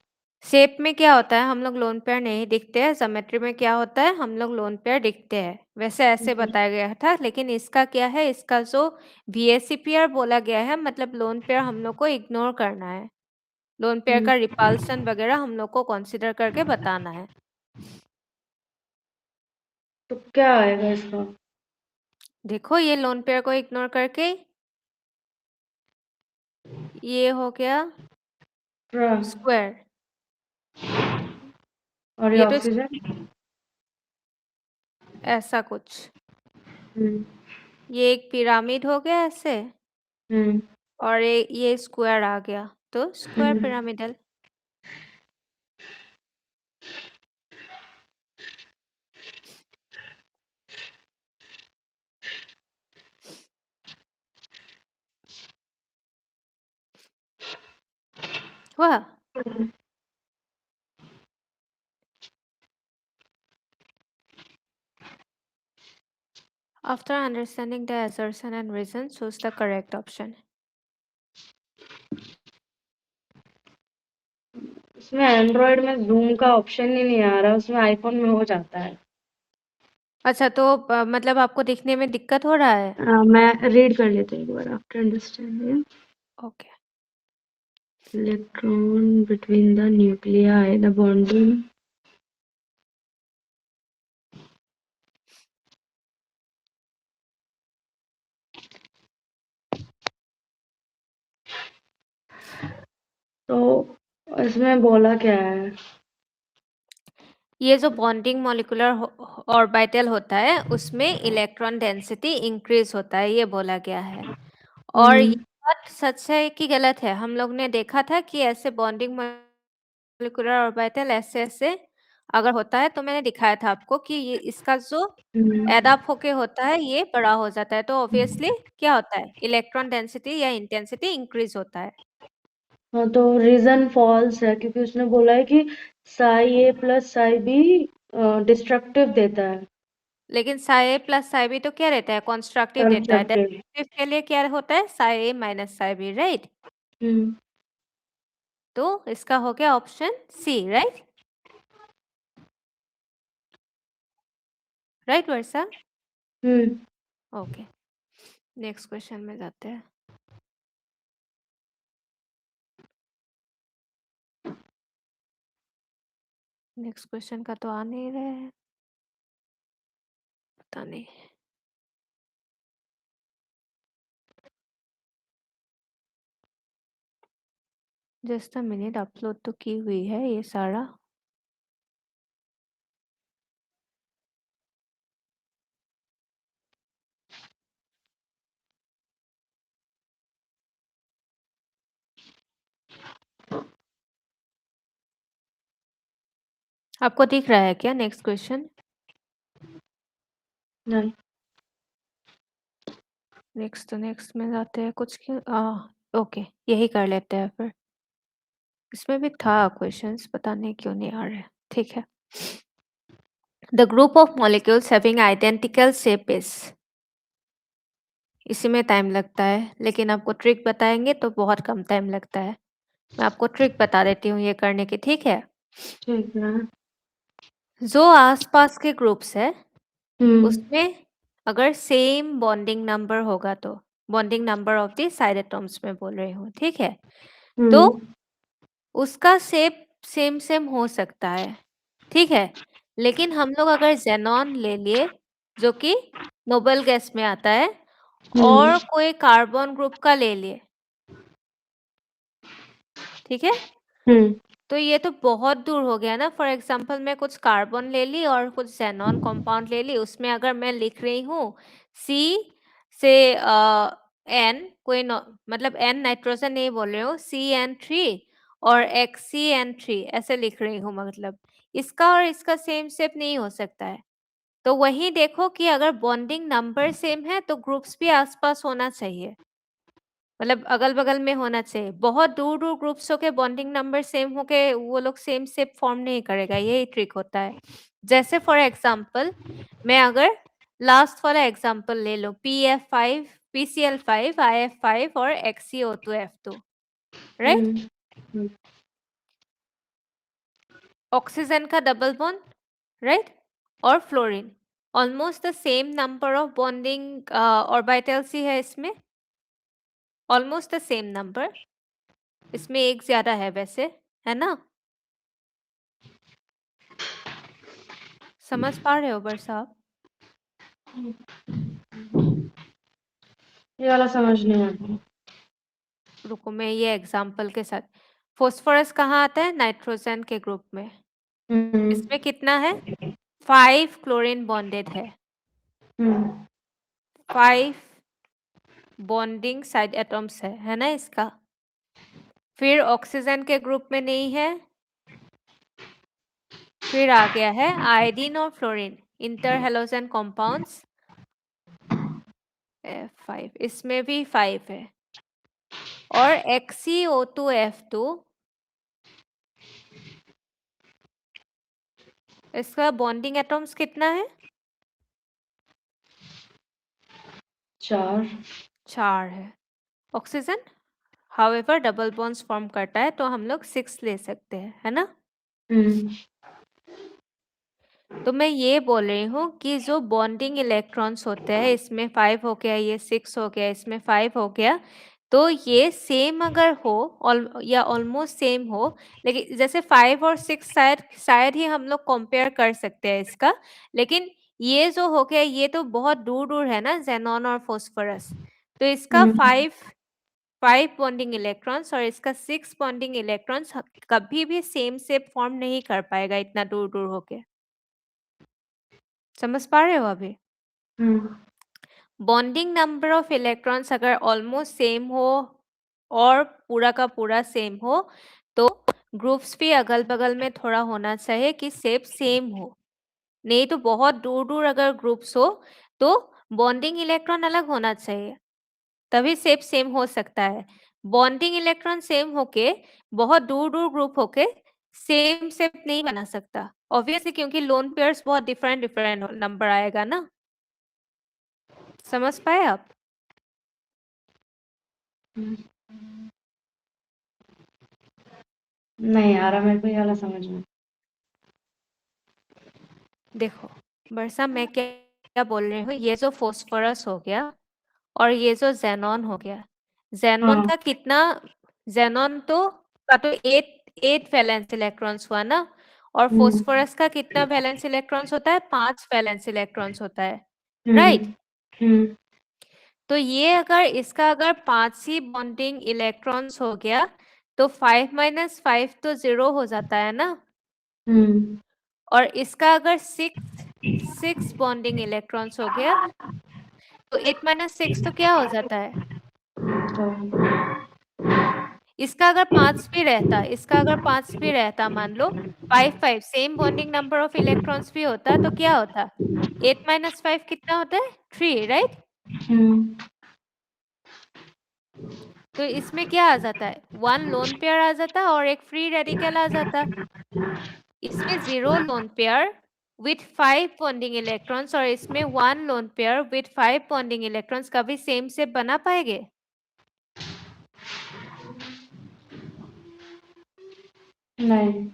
शेप में क्या होता है, हम लोग लोन पेयर नहीं दिखते हैं। ज्योमेट्री में क्या होता है, हम लोग लोन पेयर दिखते हैं। वैसे ऐसे बताया गया था, लेकिन इसका क्या है, इसका जो VSEPR बोला गया है मतलब लोन पेयर हम लोग को इग्नोर करना है। लोन पेयर हम्म, का रिपल्सन वगैरह हम लोग को कंसीडर करके बताना है। तो क्या आएगा इसका? देखो ये लोन पेयर को इग्नोर करके ये हो गया ट्रा- स्क्वायर। और ये ये तो ऑक्सीजन। ऐसा कुछ, हम्म। ये एक पिरामिड हो गया ऐसे, हम्म। और ये स्क्वायर आ गया तो स्क्वायर हम्म। पिरामिडल। हुआ। After understanding the assertion and reason, choose the correct option. उसमें एंड्रॉइड में जूम का ऑप्शन ही नहीं आ रहा, उसमें आईफोन में हो जाता है। अच्छा तो मतलब आपको दिखने में दिक्कत हो रहा है? मैं रीड कर लेती हूँ एक बार। After understanding okay, electron between the nuclei the bonding. तो इसमें बोला क्या है? ये जो बॉन्डिंग मॉलिक्यूलर ऑर्बिटल होता है उसमें इलेक्ट्रॉन डेंसिटी इंक्रीज होता है, ये बोला गया है। और ये हम्म। बात सच है कि गलत है? हम लोग ने देखा था कि ऐसे बॉन्डिंग मॉलिक्यूलर ऑर्बिटल ऐसे ऐसे अगर होता है तो मैंने दिखाया था आपको कि ये इसका जो हम्म। एडअप होके होता है ये बड़ा हो जाता है, तो ऑब्वियसली क्या होता है, इलेक्ट्रॉन डेंसिटी या इंटेंसिटी इंक्रीज होता है। हाँ, तो रीजन फॉल्स है क्योंकि उसने बोला है कि साई ए प्लस साई बी डिस्ट्रक्टिव देता है। लेकिन साई ए प्लस साई बी तो क्या रहता है, कंस्ट्रक्टिव देता है। कंस्ट्रक्टिव। डेरिवेटिव के लिए क्या होता है, साई ए माइनस साई बी, राइट? हम्म। तो इसका हो गया ऑप्शन सी, राइट? राइट वर्षा? हम्म। ओके, नेक्स्ट क्वेश्चन में जाते हैं। नेक्स्ट क्वेश्चन का तो आ नहीं रहे हैं, पता नहीं। जस्ट अ मिनट, अपलोड तो की हुई है ये सारा। आपको दिख रहा है क्या नेक्स्ट क्वेश्चन? नहीं। नेक्स्ट में जाते हैं कुछ ओके, यही कर लेते हैं फिर। इसमें भी था क्वेश्चंस, पता नहीं क्यों नहीं आ रहे। ठीक है। The group of molecules having identical shape is, इसी में टाइम लगता है, लेकिन आपको ट्रिक बताएंगे तो बहुत कम टाइम लगता है। मैं आपको ट्रिक बता देती हूँ ये करने की, ठीक है? ठीक है। जो आसपास के ग्रुप्स है हम्म। उसमें अगर सेम बॉन्डिंग नंबर होगा तो, bonding number of the side atoms में बोल रही हूँ, ठीक है? तो हम्म। उसका शेप सेम सेम हो सकता है, ठीक है? लेकिन हम लोग अगर जेनॉन ले लिए, जो कि नोबेल गैस में आता है, हम्म। और कोई कार्बन ग्रुप का ले लिए, ठीक है? हम्म। तो ये तो बहुत दूर हो गया ना। फॉर एग्जांपल मैं कुछ कार्बन ले ली और कुछ जेनॉन कंपाउंड ले ली, उसमें अगर मैं लिख रही हूँ सी से एन, कोई मतलब एन नाइट्रोजन नहीं बोल रही हूँ, CN3 और XCN3 ऐसे लिख रही हूँ, मतलब इसका और इसका सेम शेप नहीं हो सकता है। तो वही देखो कि अगर बॉन्डिंग नंबर सेम है तो ग्रुप्स भी आसपास होना चाहिए, मतलब अगल-बगल में होना चाहिए। बहुत दूर-दूर ग्रुप्स होके बॉन्डिंग नंबर सेम होके वो लोग सेम शेप फॉर्म नहीं करेगा, यही ट्रिक होता है। जैसे फॉर एग्जांपल मैं अगर लास्ट वाला एग्जांपल ले लूँ, PF5, PCl5, IF5 और XeO2F2, right? Hmm. Hmm. Oxygen का डबल बॉन्ड, राइट? और fluorine, almost the same number of bonding orbitals ही है इसमें, ऑलमोस्ट द सेम नंबर। इसमें एक ज्यादा है वैसे, है ना? समझ पा रहे हो बरसा आप? ये वाला समझ नहीं आया। रुको मैं ये एग्जांपल के साथ। फास्फोरस कहाँ आता है? नाइट्रोजन के ग्रुप में। हम्म। इसमें कितना है? 5 क्लोरीन बॉन्डेड है, हम्म। 5 बॉन्डिंग साइड एटम्स है ना इसका। फिर ऑक्सीजन के ग्रुप में नहीं है। फिर आ गया है आयोडीन और fluorine, inter halogen compounds, F5, इसमें भी 5 है। और XeO2F2, इसका बॉन्डिंग एटम्स कितना है? 4। 4 है। Oxygen however double bonds form करता है तो हम लोग 6 ले सकते हैं, है ना? हम्म। तो मैं ये बोल रही हूँ कि जो बॉन्डिंग इलेक्ट्रॉन्स होते हैं, इसमें 5 हो गया, ये 6 हो गया, इसमें 5 हो गया, तो ये सेम अगर हो या ऑलमोस्ट सेम हो, लेकिन जैसे 5 और 6 शायद शायद ही हम लोग कंपेयर कर सकते हैं इसका, लेकिन ये जो हो गया ये तो बहुत दूर दूर है ना, जेनॉन और फास्फोरस। तो इसका हम्म। 5 बॉन्डिंग इलेक्ट्रॉन्स और इसका 6 बॉन्डिंग इलेक्ट्रॉन्स कभी भी सेम शेप फॉर्म नहीं कर पाएगा इतना दूर दूर होके। समझ पा रहे हो अभी? हम्म। बॉन्डिंग नंबर ऑफ इलेक्ट्रॉन्स अगर ऑलमोस्ट सेम हो और पूरा का पूरा सेम हो, तो ग्रुप्स भी अगल बगल में थोड़ा होना चाहिए कि शेप सेम हो। नहीं तो बहुत दूर दूर अगर ग्रुप्स हो तो बॉन्डिंग इलेक्ट्रॉन अलग होना चाहिए, तभी शेप सेम हो सकता है। बॉन्डिंग इलेक्ट्रॉन सेम होके बहुत दूर दूर ग्रुप होके सेम शेप नहीं बना सकता, ऑब्वियसली, क्योंकि लोन पेयर्स बहुत डिफरेंट डिफरेंट नंबर आएगा ना। समझ पाए आप? हम्म। नहीं आ रहा मेरे को ये वाला समझ में। देखो बरसा, मैं क्या क्या बोल रही हूँ, ये जो फास्फोरस हो गया और ये जो जेनॉन हो गया, जेनॉन हाँ। का कितना, जेनॉन तो का तो 8 वैलेंस इलेक्ट्रॉन्स हुआ ना, और हम्म। फास्फोरस का कितना वैलेंस इलेक्ट्रॉन्स होता है? 5 वैलेंस इलेक्ट्रॉन्स होता है, राइट? हम्म। हम्म। तो ये अगर इसका अगर 5 ही बॉन्डिंग इलेक्ट्रॉन्स हो गया तो 5 - 5 तो 0 हो जाता है ना? हम्म। और इसका अगर 6 बॉन्डिंग इलेक्ट्रॉन्स हो गया, तो 8 - 6 तो क्या हो जाता है? तो इसका अगर 5 भी रहता मान लो, 5 same bonding number of electrons भी होता तो क्या होता? 8 - 5 कितना होता है? 3, राइट? हम्म। तो इसमें क्या आ जाता है? 1 लोन पेयर आ जाता और एक फ्री रेडिकल आ जाता। इसमें 0 lone pair with 5 bonding electrons और इसमें 1 lone pair with 5 bonding electrons कभी सेम शेप बना पाएंगे? नहीं।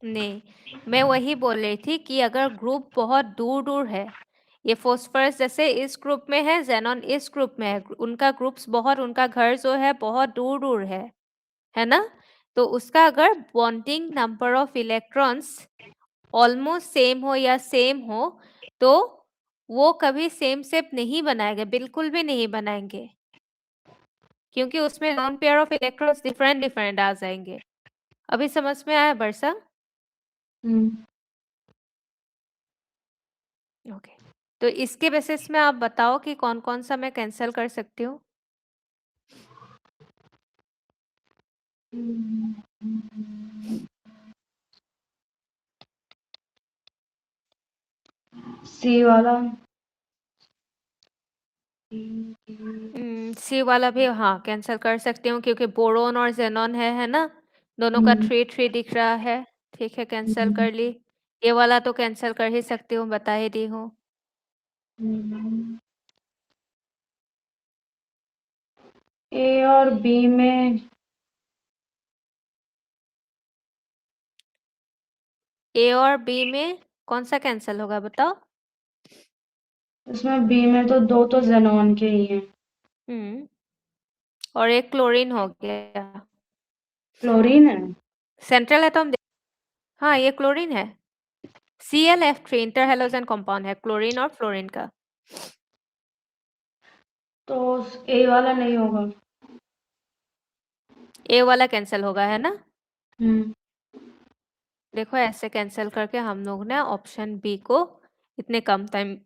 नहीं। मैं वही बोल रही थी कि अगर ग्रुप बहुत दूर-दूर है, ये फास्फोरस जैसे इस ग्रुप में है, ज़ेनॉन इस ग्रुप में है, उनका घर जो है बहुत दूर-दूर है ना? तो उसका अगर bonding number of electrons almost same हो या सेम हो, तो वो कभी सेम शेप नहीं बनाएँगे, बिल्कुल भी नहीं बनाएँगे। क्योंकि उसमें lone pair of electrons different different आ जाएँगे। अभी समझ में आया बरसा? हम्म। ओके। तो इसके बेसिस में आप बताओ कि कौन-कौन सा मैं कैंसल कर सकती हूँ? सी वाला। सी वाला भी हाँ, कैंसल कर सकती हूँ क्योंकि बोरोन और ज़ेनॉन है ना? दोनों का हम्म। 3-3 दिख रहा है। ठीक है, कैंसल हम्म। कर ली। ये वाला तो कैंसल कर ही सकती हूँ, बता ही दी हूँ। हम्म। ए और बी में ए और बी में कौन सा कैंसल होगा बताओ? इसमें बी में तो दो तो जेनॉन के ही हैं। हुँ, और एक क्लोरीन हो गया। क्लोरीन है। सेंट्रल है तो हम दे हाँ, ये क्लोरीन है। ClF3 इंटर हैलोजन कंपाउंड है, क्लोरीन और फ्लोरीन का। तो ए वाला नहीं होगा। ए वाला कैंसल होगा, है ना? हम्म। देखो ऐसे कैंसल करके हम लोग ने ऑप्शन बी को इतने कम टाइम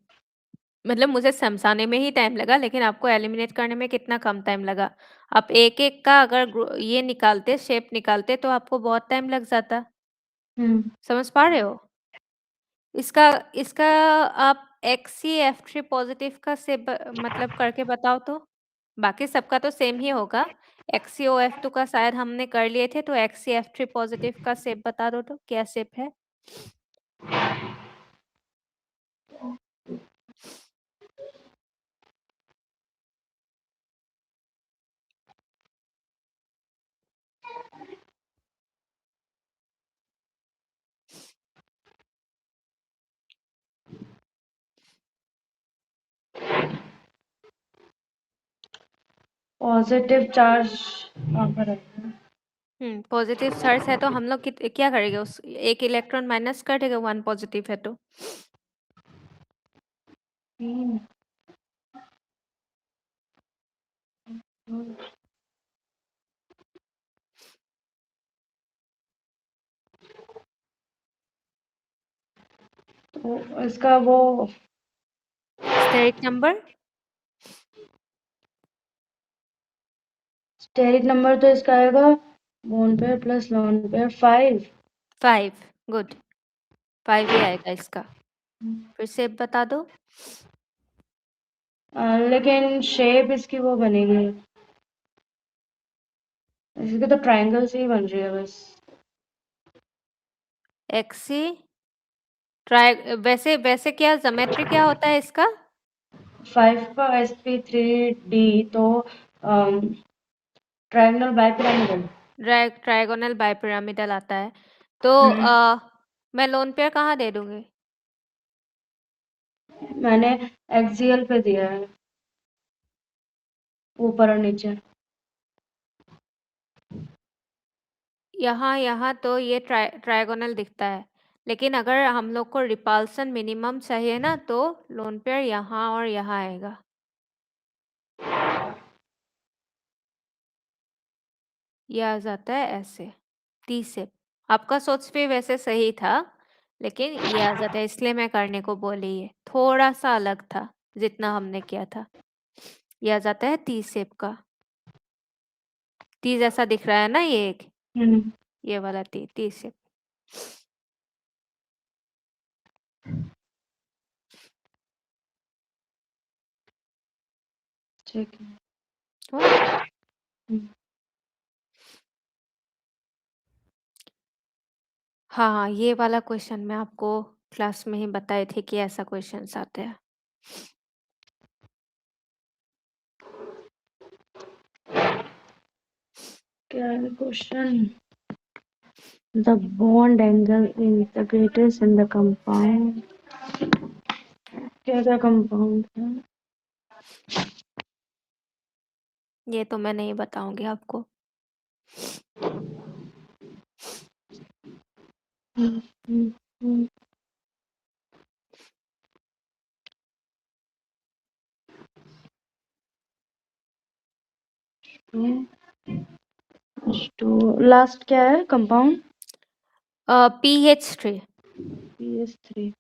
मतलब मुझे समझाने में ही टाइम लगा लेकिन आपको एलिमिनेट करने में कितना कम टाइम लगा। आप एक-एक का अगर ये निकालते, शेप निकालते तो आपको बहुत टाइम लग जाता। हम्म। समझ पा रहे हो? इसका इसका आप XCF3 पॉजिटिव का शेप मतलब करके बताओ तो? बाकी सबका तो सेम ही होगा। XCOF2 का शायद हमने कर लिए थे तो XCF3 पॉजिटिव का शेप बता दो तो क्या शेप है? पॉजिटिव चार्ज वहाँ पर है। पॉजिटिव चार्ज है तो हम लोग क्या करेंगे उस एक इलेक्ट्रॉन माइनस कर देंगे 1 पॉजिटिव है तो। हम्म। तो इसका वो स्टेरिक नंबर स्टेरिक नंबर तो इसका आएगा bone pair plus lone pair 5। 5 good 5 ही आएगा इसका। फिर से बता दो। लेकिन शेप इसकी वो बनेगी, इसकी तो ट्रायंगल से ही बन रही है बस। एक्सी ट्राई वैसे वैसे क्या ज्योमेट्री क्या होता है इसका? 5 का sp3d तो ट्रायंगल बाइपिरामिडल। ट्रायगोनल बाइपिरामिडल आता है। तो मैं लोन पेयर कहाँ दे दूंगी? मैंने एक्सियल पे दिया है, ऊपर और नीचे। यहाँ यहाँ तो ये ट्रायगोनल दिखता है लेकिन अगर हम लोग को रिपल्सन मिनिमम चाहिए ना तो लोन पेयर यहाँ और यहाँ आएगा। ये आ जाता है ऐसे, टी शेप। आपका सोच भी वैसे सही था, लेकिन ये आ जाता है, इसलिए मैं करने को बोली ये। थोड़ा-सा अलग था, जितना हमने किया था। ये आ जाता है टी शेप का। टी जैसा दिख रहा है ना ये एक? हम्म। ये वाला टी, टी शेप। ठीक है। हुआ? हम्म। हाँ, हाँ, ये वाला क्वेश्चन मैं आपको क्लास में ही बताए थे कि ऐसा क्वेश्चंस आते हैं। क्या है question? The bond angle is the greatest in the compound. क्या क्या कंपाउंड है? ये तो मैं नहीं बताऊंगी आपको। हम्म, हम्म, हम्म, तो लास्ट क्या है कंपाउंड? PH3। PS3।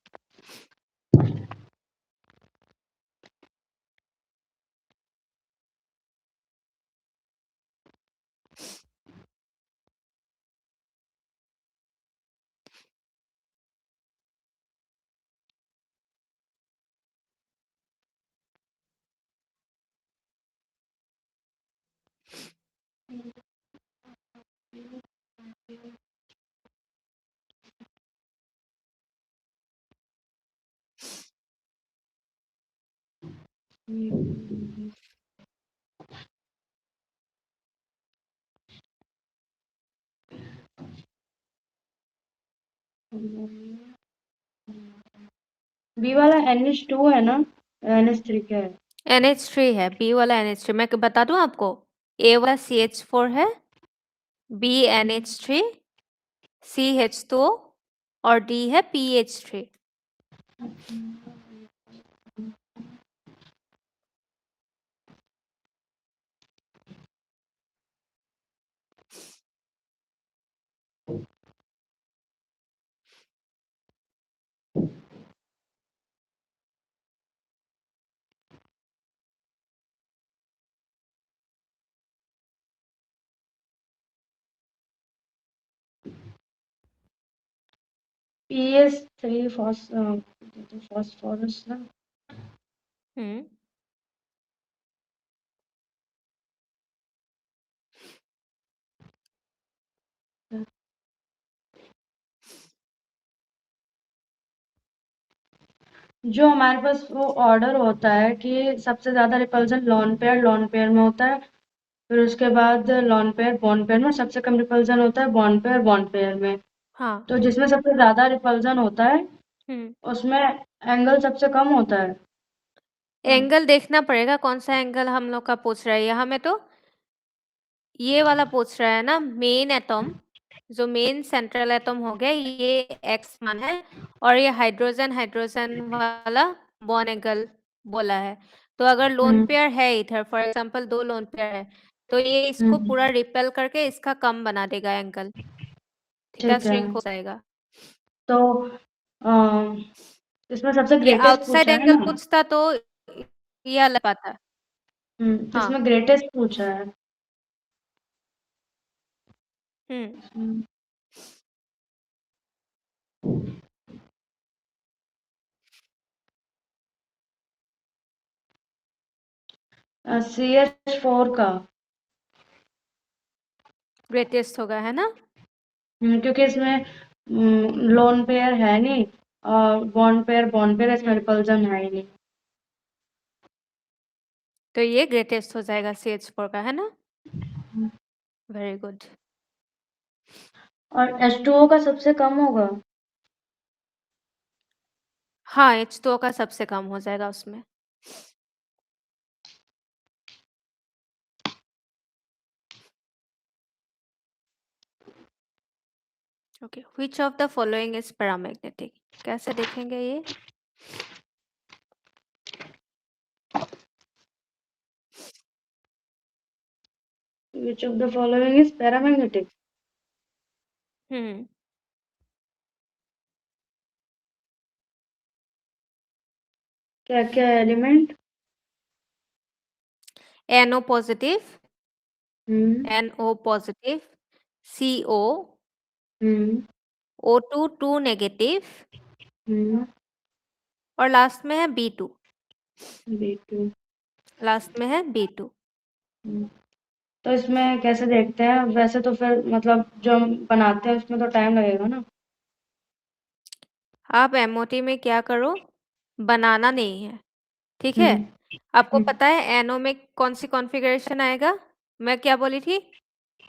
बी वाला NH2 है ना? NH3 क्या है? NH3 है, बी वाला NH3। मैं बता दूं आपको, ए वाला CH4 है, बी NH3, सी H2O और डी है PH3। PS3 फॉस्फोरस ना? हम्म। जो हमारे पास वो ऑर्डर होता है कि सबसे ज्यादा रिपल्जन लॉन पेयर में होता है, फिर उसके बाद लॉन पेयर बॉन्ड पेयर में, सबसे कम रिपल्जन होता है बॉन्ड पेयर में। हाँ। तो जिसमें सबसे ज्यादा रिपल्जन होता है हम्म। उसमें एंगल सबसे कम होता है। एंगल देखना पड़ेगा, कौन सा एंगल हम लोग का पूछ रहा है यहाँ में। तो ये वाला पूछ रहा है ना, मेन एटम, जो मेन सेंट्रल एटम हो गया, ये एक्स मान है, और ये हाइड्रोजन हाइड्रोजन वाला बॉन्ड एंगल बोला है। तो अगर लोन हम्म। पेयर है इधर, फॉर एग्जांपल 2 लोन पेयर है, तो ये इसको हम्म। पूरा रिपेल करके इसका कम बना देगा एंगल। थीटा ठीक है। श्रिंक हो जाएगा। तो अम, इसमें सबसे ये ग्रेटेस्ट आउटसाइड पूछा है एंगल ना? पूछता तो ये अलग पाता। हाँ। इसमें ग्रेटेस्ट पूछा है। हम्म। CH4 का। ग्रेटेस्ट होगा, है ना? क्योंकि इसमें लोन पेयर है नहीं, और बॉन्ड पेयर इसमें हम्म। रिपल्जन है ही नहीं। तो ये ग्रेटेस्ट हो जाएगा CH4 का, है ना? Very good. और H2O का सबसे कम होगा। हाँ, H2O का सबसे कम हो जाएगा उसमें। Okay, which of the following is paramagnetic? कैसे देखेंगे ये? Which of the following is paramagnetic? हम्म क्या क्या एलिमेंट? NO पॉजिटिव, हम्म NO पॉजिटिव, CO, हम्म O2 2 नेगेटिव हम्म और लास्ट में है B2। B2। लास्ट में है B2। तो इसमें कैसे देखते हैं? वैसे तो फिर मतलब जो हम बनाते हैं उसमें तो टाइम लगेगा ना। आप MOT में क्या करो, बनाना नहीं है, ठीक है। हम्म आपको पता है एनो में कौन सी कॉन्फ़िगरेशन आएगा? मैं क्या बोली थी?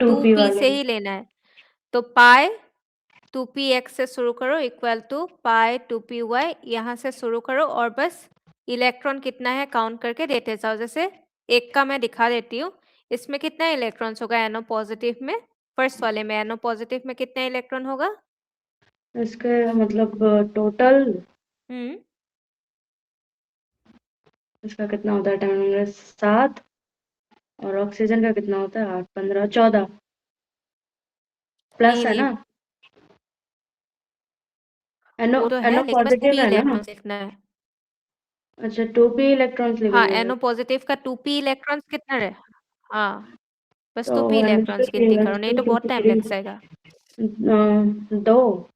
2p 2p वाले। से ही लेना है। तो पाई 2px से शुरू करो इक्वल टू पाई 2py, यहाँ से शुरू करो और बस इलेक्ट्रॉन कितना है काउंट करके देते जाओ। जैसे एक का मैं दिखा देती हूँ, इसमें कितना इलेक्ट्रॉन्स होगा एनो पॉजिटिव में, फर्स्ट वाले में एनो पॉजिटिव में कितना इलेक्ट्रॉन होगा? इसके मतलब टोटल हम्म इसका कितना होता है? 7। और ऑक्सीजन का कितना होता है? 8 15 14 प्लस नहीं है नहीं, ना? एनो वो तो है एनो लेकिन बस पॉजिटिव 2p है ना? इलेक्ट्रॉन्स लिखना है। अच्छा 2p इलेक्ट्रॉन्स हाँ, लिखेंगे NO बस। पॉजिटिव का 2p इलेक्ट्रॉन्स कितना रहे? हाँ, बस तो 2p 1 is to इलेक्ट्रॉन्स 3 गिनती 1 करो, is नहीं to तो 2 बहुत to टाइम 3 लग जाएगा। 2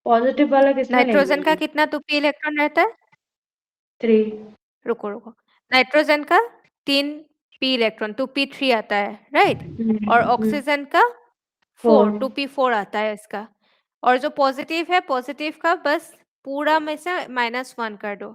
पॉजिटिव वाला किसमें लेंगे नाइट्रोजन का हम? कितना 2p इलेक्ट्रॉन रहता है? 3। रुको रुको, नाइट्रोजन का 3p इलेक्ट्रॉन 2p3 आता है, राइट। और हम्म ऑक्सीजन का 4 4 2p4 आता है इसका। और जो पॉजिटिव है, पॉजिटिव का बस पूरा में से -1 कर दो,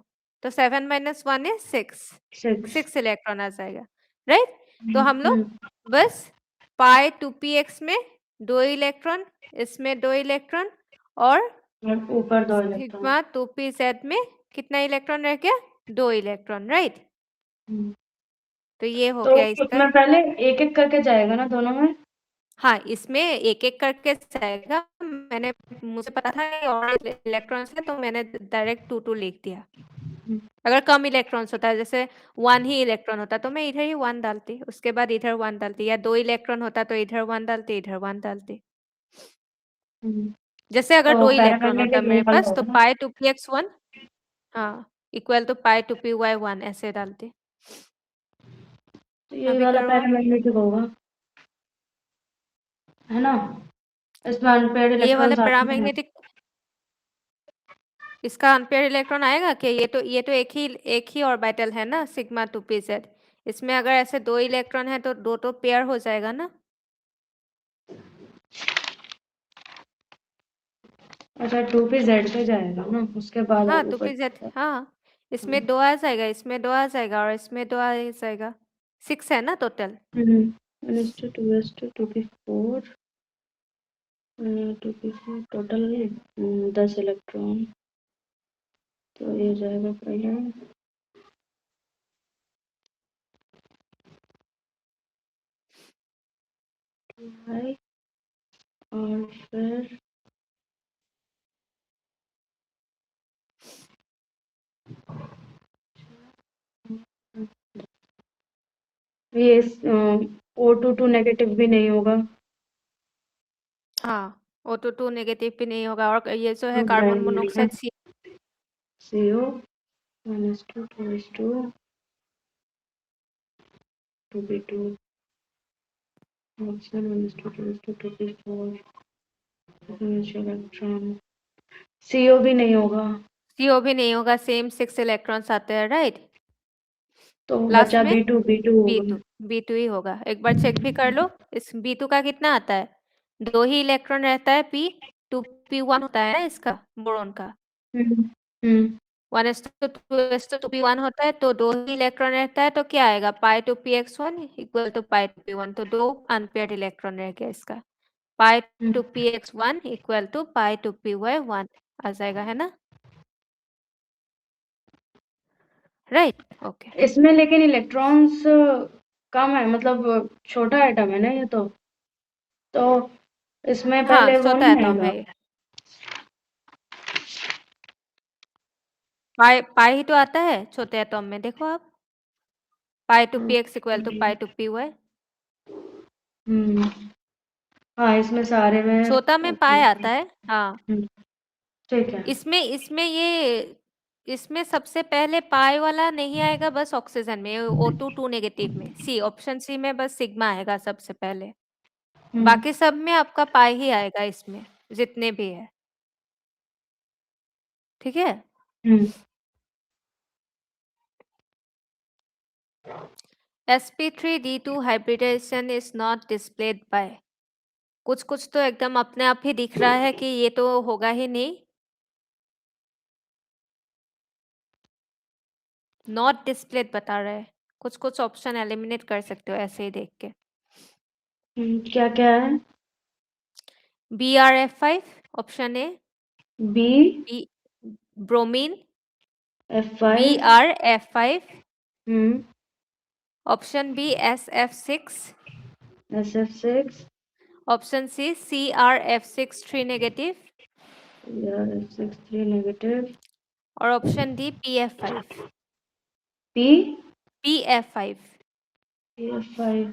तो 7 - 1 is 6, 6। 6 इलेक्ट्रॉन आ जाएगा, राइट। तो हम लोग हम्म बस पाई 2px में 2 इलेक्ट्रॉन, इसमें 2 इलेक्ट्रॉन और और ऊपर 2 इलेक्ट्रॉन। सिग्मा 2pz में कितना इलेक्ट्रॉन रह गया? 2 इलेक्ट्रॉन, राइट। हम्म, तो ये हो तो गया इसका। उसमें पहले एक-एक करके जाएगा ना दोनों में? हाँ, इसमें एक-एक करके जाएगा। मुझे पता था ये और इलेक्ट्रॉन्स है तो मैंने डायरेक्ट 2 लिख दिया। हम्म, अगर कम इलेक्ट्रॉन्स होता है, जैसे 1 ही इलेक्ट्रॉन होता तो मैं इधर ही 1 डालती, उसके बाद इधर 1 डालती, या 2 इलेक्ट्रॉन होता तो इधर 1 डालती, इधर 1 डालती। हम्म। जैसे अगर तो 2 इलेक्ट्रॉन होता पैरामैग्नेटिक ये मेरे वाला पास तो होगा ना? पाई 2px1, हाँ, इक्वल टू पाई 2py1 ऐसे डालती। तो ये अभी वाला करो आप। पैरामैग्नेटिक होगा, है ना? इसमें अनपेयर्ड ये वाला इलेक्ट्रॉन्स आते हैं। पैरामैग्नेटिक, इसका अनपेयर इलेक्ट्रॉन आएगा क्या? ये तो एक ही ऑर्बिटल है ना, सिग्मा 2pz। इसमें अगर ऐसे 2 इलेक्ट्रॉन है तो 2 तो पेयर हो जाएगा ना। अच्छा 2p z पे जाएगा ना, उसके बाद हाँ, आगे 2pz, बढ़ेगा। हाँ, इसमें हम्म 2 आ जाएगा, इसमें 2 आ जाएगा और इसमें 2 आ जाएगा। 6 है ना total. 1:2 2p4 2p4 total 10 electron. तो ये जाएगा पहले y और फिर ये O22 नेगेटिव भी नहीं होगा। हाँ, O2 नेगेटिव भी नहीं होगा और ये जो है ग्रुप कार्बन डायमंड है। मोनोऑक्साइड सी। CO 1:2 2p2 oxygen 1:2 2p4 electron. CO भी नहीं होगा। CO भी नहीं होगा, सेम 6 इलेक्ट्रॉन्स आते हैं, राइट। तो लास्ट बचा में B2 होगा। B2, B2 ही होगा। एक बार चेक भी कर लो, इस B2 का कितना आता है? 2 ही इलेक्ट्रॉन रहता है, P 2p1 होता है ना इसका, बोरॉन का। हम्म हम्म 1:2:2p1 होता है तो 2 ही इलेक्ट्रॉन रहता है, तो क्या आएगा? पाई 2px1 equal to pi 2p1, तो 2 अनपेयर्ड इलेक्ट्रॉन रह गया इसका। पाई हम्म। 2px1 equal to pi 2py1 आ जाएगा, है ना, राइट। ओके। इसमें लेकिन इलेक्ट्रॉन्स कम है, मतलब छोटा एटम है ना ये तो इसमें हाँ, पहले वो छोटा नहीं एटॉम आएगा। है ये। पाई पाई ही तो आता है छोटे एटॉम में, देखो आप। Pi two p x equal to pi two p y. Hmm हाँ, इसमें सारे में छोटा में पाई आता है, हाँ। हम्म, ठीक है। इसमें इसमें सबसे पहले पाई वाला नहीं आएगा, बस ऑक्सीजन में O2 नेगेटिव में, सी ऑप्शन सी में बस सिग्मा आएगा सबसे पहले। हम्म बाकी सब में आपका पाई ही आएगा, इसमें जितने भी है। ठीक है। हम्म sp3d2 hybridization is not displayed by, कुछ कुछ तो एकदम अपने आप ही दिख रहा है कि ये तो होगा ही नहीं। नॉट डिस्प्लेड बता रहा है। कुछ कुछ ऑप्शन एलिमिनेट कर सकते हो ऐसे ही देख के। क्या क्या है? BrF5 option A. B B bromine. F5। BrF5। Hmm option B SF6। SF6। Option C CrF6 3 negative. यार F6 3 नेगेटिव। और option D PF5। P PF5। F5।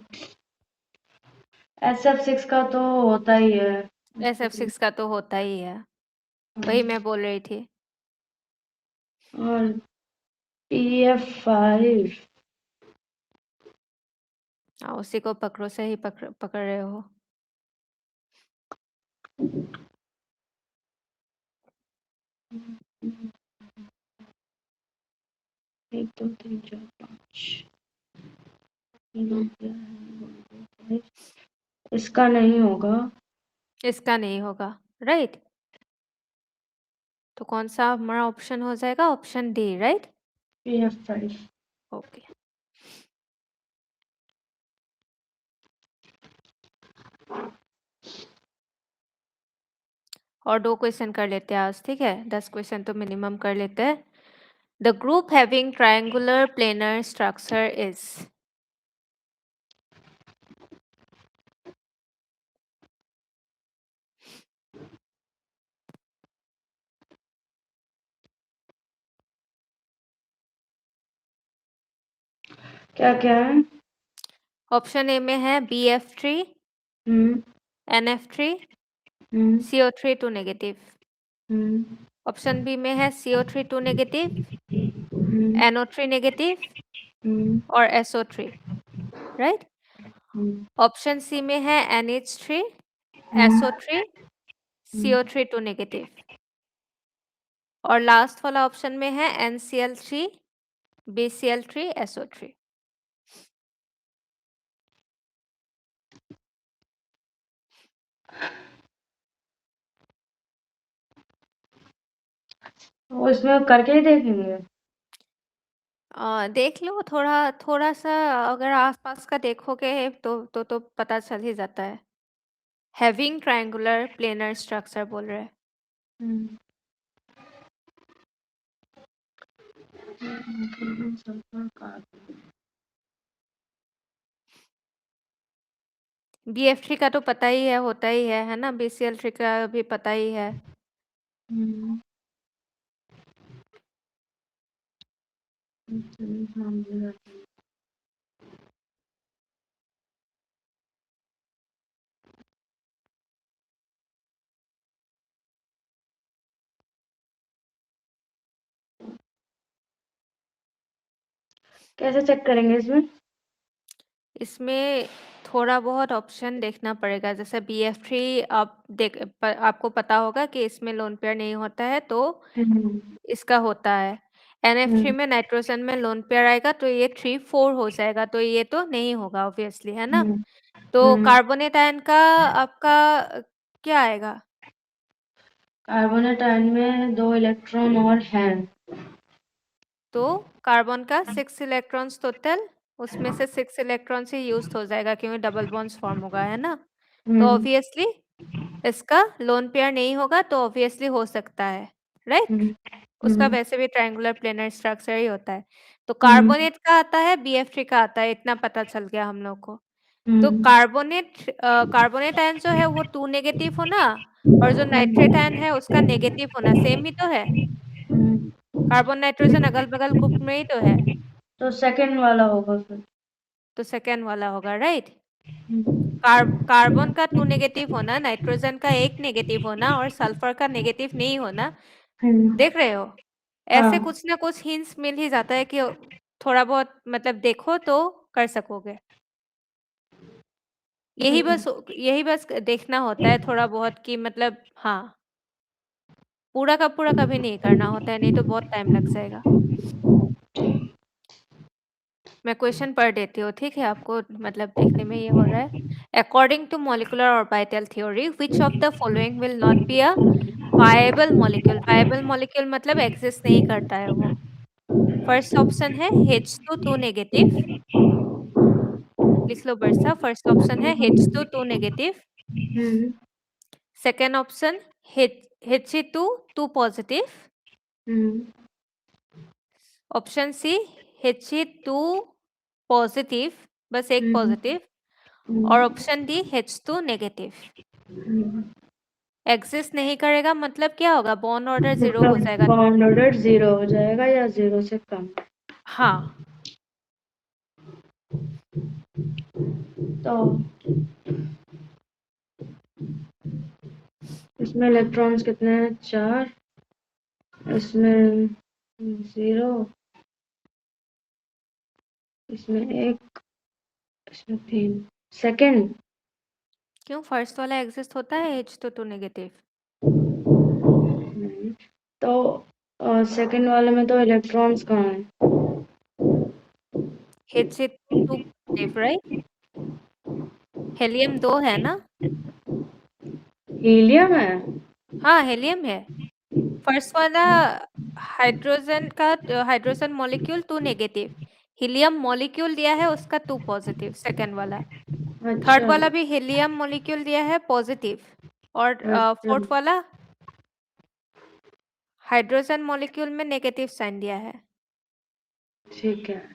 SF6 का तो होता ही है। SF6 का तो होता ही है, वही मैं बोल रही थी। और PF5। उसी को पकड़ो, सही पकड़ रहे हो। एक दो तीन चार पाँच। इसका नहीं होगा। इसका नहीं होगा, राइट। तो कौन सा हमारा ऑप्शन हो जाएगा? Option D, right. PF5। Okay. और 2 क्वेश्चन कर लेते हैं आज, ठीक है। 10 क्वेश्चन तो मिनिमम कर लेते हैं। The group having triangular planar structure is. क्या क्या है? ऑप्शन ए में है BF3, हम्म NF3, हम्म CO3 2 नेगेटिव। हम्म ऑप्शन बी में है CO3 2 नेगेटिव, हम्म NO3 नेगेटिव हम्म और SO3, राइट। हम्म ऑप्शन सी में है NH3, हम्म SO3, CO3 2 नेगेटिव। और लास्ट वाला ऑप्शन में है NCl3, BCl3, SO3। वो इसमें करके ही देखेंगे। देख लो थोड़ा थोड़ा सा, अगर आसपास का देखोगे तो पता चल ही जाता है। हैविंग ट्रायंगुलर प्लेनर स्ट्रक्चर बोल रहे हैं। हम्म BF3 का तो पता ही है, होता ही है ना। BCl3 का भी पता ही है। हम्म कैसे चेक करेंगे इसमें? इसमें थोड़ा बहुत ऑप्शन देखना पड़ेगा। जैसे BF3 आपको पता होगा कि इसमें लोन पेयर नहीं होता है, तो हम्म इसका होता है। NF3 हम्म में नाइट्रोजन में लोन पेयर आएगा तो ये 3 4 हो जाएगा, तो ये तो नहीं होगा ऑब्वियसली, है ना। हम्म तो हम्म कार्बोनेट आयन का आपका क्या आएगा? कार्बोनेट आयन में 2 इलेक्ट्रॉन और हैं। तो कार्बन का 6 इलेक्ट्रॉन्स टोटल, उसमें से 6 इलेक्ट्रॉन्स ही यूज हो जाएगा क्योंकि डबल बॉन्ड्स फॉर्म होगा, है ना। तो हम्म ऑब्वियसली इसका लोन पेयर नहीं होगा, तो ऑब्वियसली हो सकता है, राइट। हम्म उसका हम्म वैसे भी ट्रायंगुलर प्लेनर स्ट्रक्चर ही होता है। तो हम्म कार्बोनेट का आता है, BF3 का आता है, इतना पता चल गया हम लोग को। तो हम्म कार्बोनेट आयन जो है वो 2 नेगेटिव होना, और जो नाइट्रेट आयन है उसका नेगेटिव होना सेम ही तो है। हम्म कार्बन नाइट्रोजन अगल बगल ग्रुप में ही तो है। तो सेकंड वाला होगा फिर। तो सेकेंड वाला होगा, राइट। हम्म। कार्बन का 2 नेगेटिव होना, नाइट्रोजन का 1 नेगेटिव होना और सल्फर का नेगेटिव नहीं होना, देख रहे हो। ऐसे हाँ। कुछ ना कुछ हिंट्स मिल ही जाता है कि थोड़ा बहुत मतलब देखो तो कर सकोगे। यही बस देखना होता है थोड़ा बहुत कि मतलब हाँ, पूरा का पूरा कभी नहीं करना होता है, नहीं तो बहुत टाइम लग जाएगा। मैं क्वेश्चन पढ़ देती हूँ, ठीक है, आपको मतलब देखने में ये हो रहा है। According to molecular orbital theory, which of the following will not be a viable molecule. Viable molecule मतलब एग्जिस्ट नहीं करता है वो। फर्स्ट ऑप्शन है H2 नेगेटिव, लिख लो बरसा। फर्स्ट ऑप्शन है H2 negative. Hmm. Second option He2 positive. Hmm. Option C He2 positive, बस एक हम्म। पॉजिटिव। और hmm. Option D H2 negative. Hmm. Exist नहीं करेगा मतलब क्या होगा, बॉन्ड ऑर्डर 0 हो मतलब जाएगा। बॉन्ड ऑर्डर 0 हो जाएगा या 0 से कम। हाँ, तो इसमें इलेक्ट्रॉन्स कितने हैं? 4। इसमें 0, इसमें 1, इसमें 3। सेकंड। क्यों फर्स्ट वाला एग्जिस्ट होता है H2 नेगेटिव। नहीं। तो सेकंड वाले में तो इलेक्ट्रॉन्स कहाँ हैं? He2 positive, right. हेलियम 2 है ना। हीलियम है। हाँ, हेलियम है। फर्स्ट वाला hydrogen molecule 2 negative. Helium molecule दिया है उसका 2 पॉजिटिव, सेकेंड वाला। थर्ड अच्छा। वाला भी हीलियम मॉलिक्यूल दिया है पॉजिटिव। और अच्छा। फोर्थ वाला हाइड्रोजन मॉलिक्यूल में नेगेटिव साइन दिया है। ठीक है।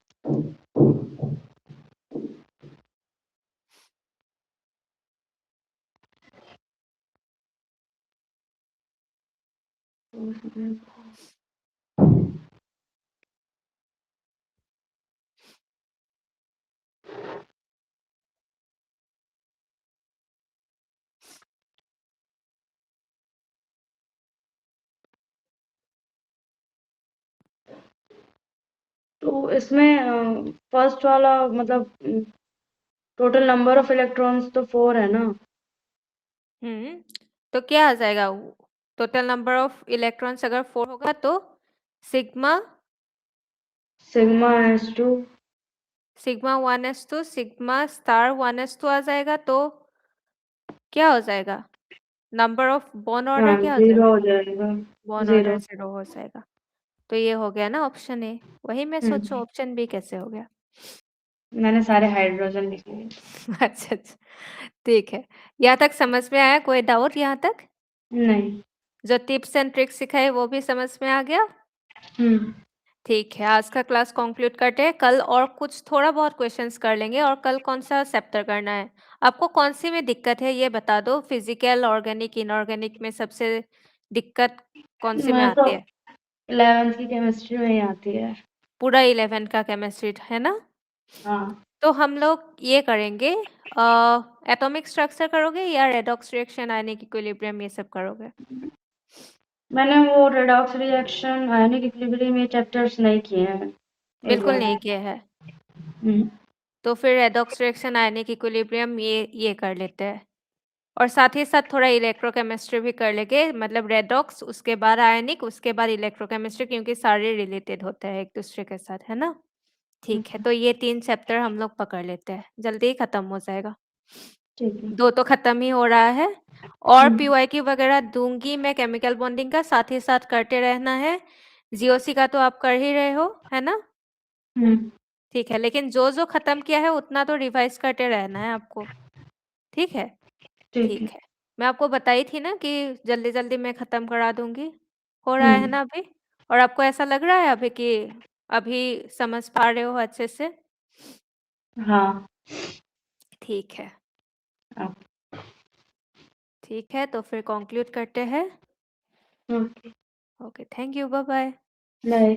तो इसमें फर्स्ट वाला मतलब टोटल नंबर ऑफ इलेक्ट्रॉन्स तो 4 है ना। हम्म, तो क्या आ जाएगा, टोटल नंबर ऑफ इलेक्ट्रॉन्स अगर 4 होगा तो sigma sigma S2। Sigma 1s2 sigma star 1s2 आ जाएगा, तो क्या हो जाएगा, नंबर ऑफ बॉन्ड ऑर्डर हाँ, क्या हो 0 जाएगा, हो जाएगा। Bond order 0। 0 हो जाएगा। तो ये हो गया ना ऑप्शन ए। वही मैं सोचूं हम्म। ऑप्शन बी कैसे हो गया। मैंने सारे हाइड्रोजन लिख लिए। अच्छा अच्छा, ठीक है। यहाँ तक समझ में आया, कोई डाउट यहाँ तक। नहीं। जो टिप्स एंड ट्रिक्स सिखाए वो भी समझ में आ गया। हम्म। ठीक है, आज का क्लास कंक्लूड करते हैं। कल और कुछ थोड़ा बहुत क्वेश्चंस कर लेंगे। और कल कौन सा चैप्टर करना है, आपको कौन सी में दिक्कत है ये बता दो। फिजिकल, ऑर्गेनिक, इनऑर्गेनिक में सबसे दिक्कत कौन सी में मैं तो आती है। 11th की केमिस्ट्री में ही आती है। पूरा 11 का केमिस्ट्री है ना। हाँ। तो हम लोग ये करेंगे, एटॉमिक स्ट्रक्चर करोगे या रेडॉक्स रिएक्शन, आयनिक इक्विलिब्रियम, ये सब करोगे। मैंने वो रेडॉक्स रिएक्शन, आयनिक इक्विलिब्रियम ये चैप्टर्स नहीं किए हैं इस बिल्कुल बार। नहीं किया है। हम्म। तो फिर रेडॉक्स रिएक्शन, आयनिक इक्विलिब्रियम ये कर लेते हैं। और साथ ही साथ थोड़ा इलेक्ट्रोकेमिस्ट्री भी कर लेंगे, मतलब रेडॉक्स, उसके बाद आयनिक, उसके बाद इलेक्ट्रोकेमिस्ट्री, क्योंकि सारे रिलेटेड होते हैं एक दूसरे के साथ, है ना। ठीक है, तो ये 3 चैप्टर हम लोग पकड़ लेते हैं, जल्दी ही खत्म हो जाएगा। ठीक है। 2 तो खत्म ही हो रहा है। और हम्म। पीवाईक्यू वगैरह दूंगी मैं केमिकल बॉन्डिंग का, साथ ही साथ करते रहना है। जीओसी का तो आप कर ही रहे हो, है ना। हम्म। ठीक है, लेकिन जो जो खत्म किया है उतना तो रिवाइज करते रहना है आपको। ठीक है। ठीक है। ठीक है, मैं आपको बताई थी ना कि जल्दी जल्दी मैं खत्म करा दूंगी। हो रहा है हम्म। ना अभी। और आपको ऐसा लग रहा है अभी कि अभी समझ पा रहे हो अच्छे से। हाँ। ठीक है। आप। ठीक है, तो फिर कंक्लूड करते हैं। Okay. Okay, thank you, bye bye. Bye.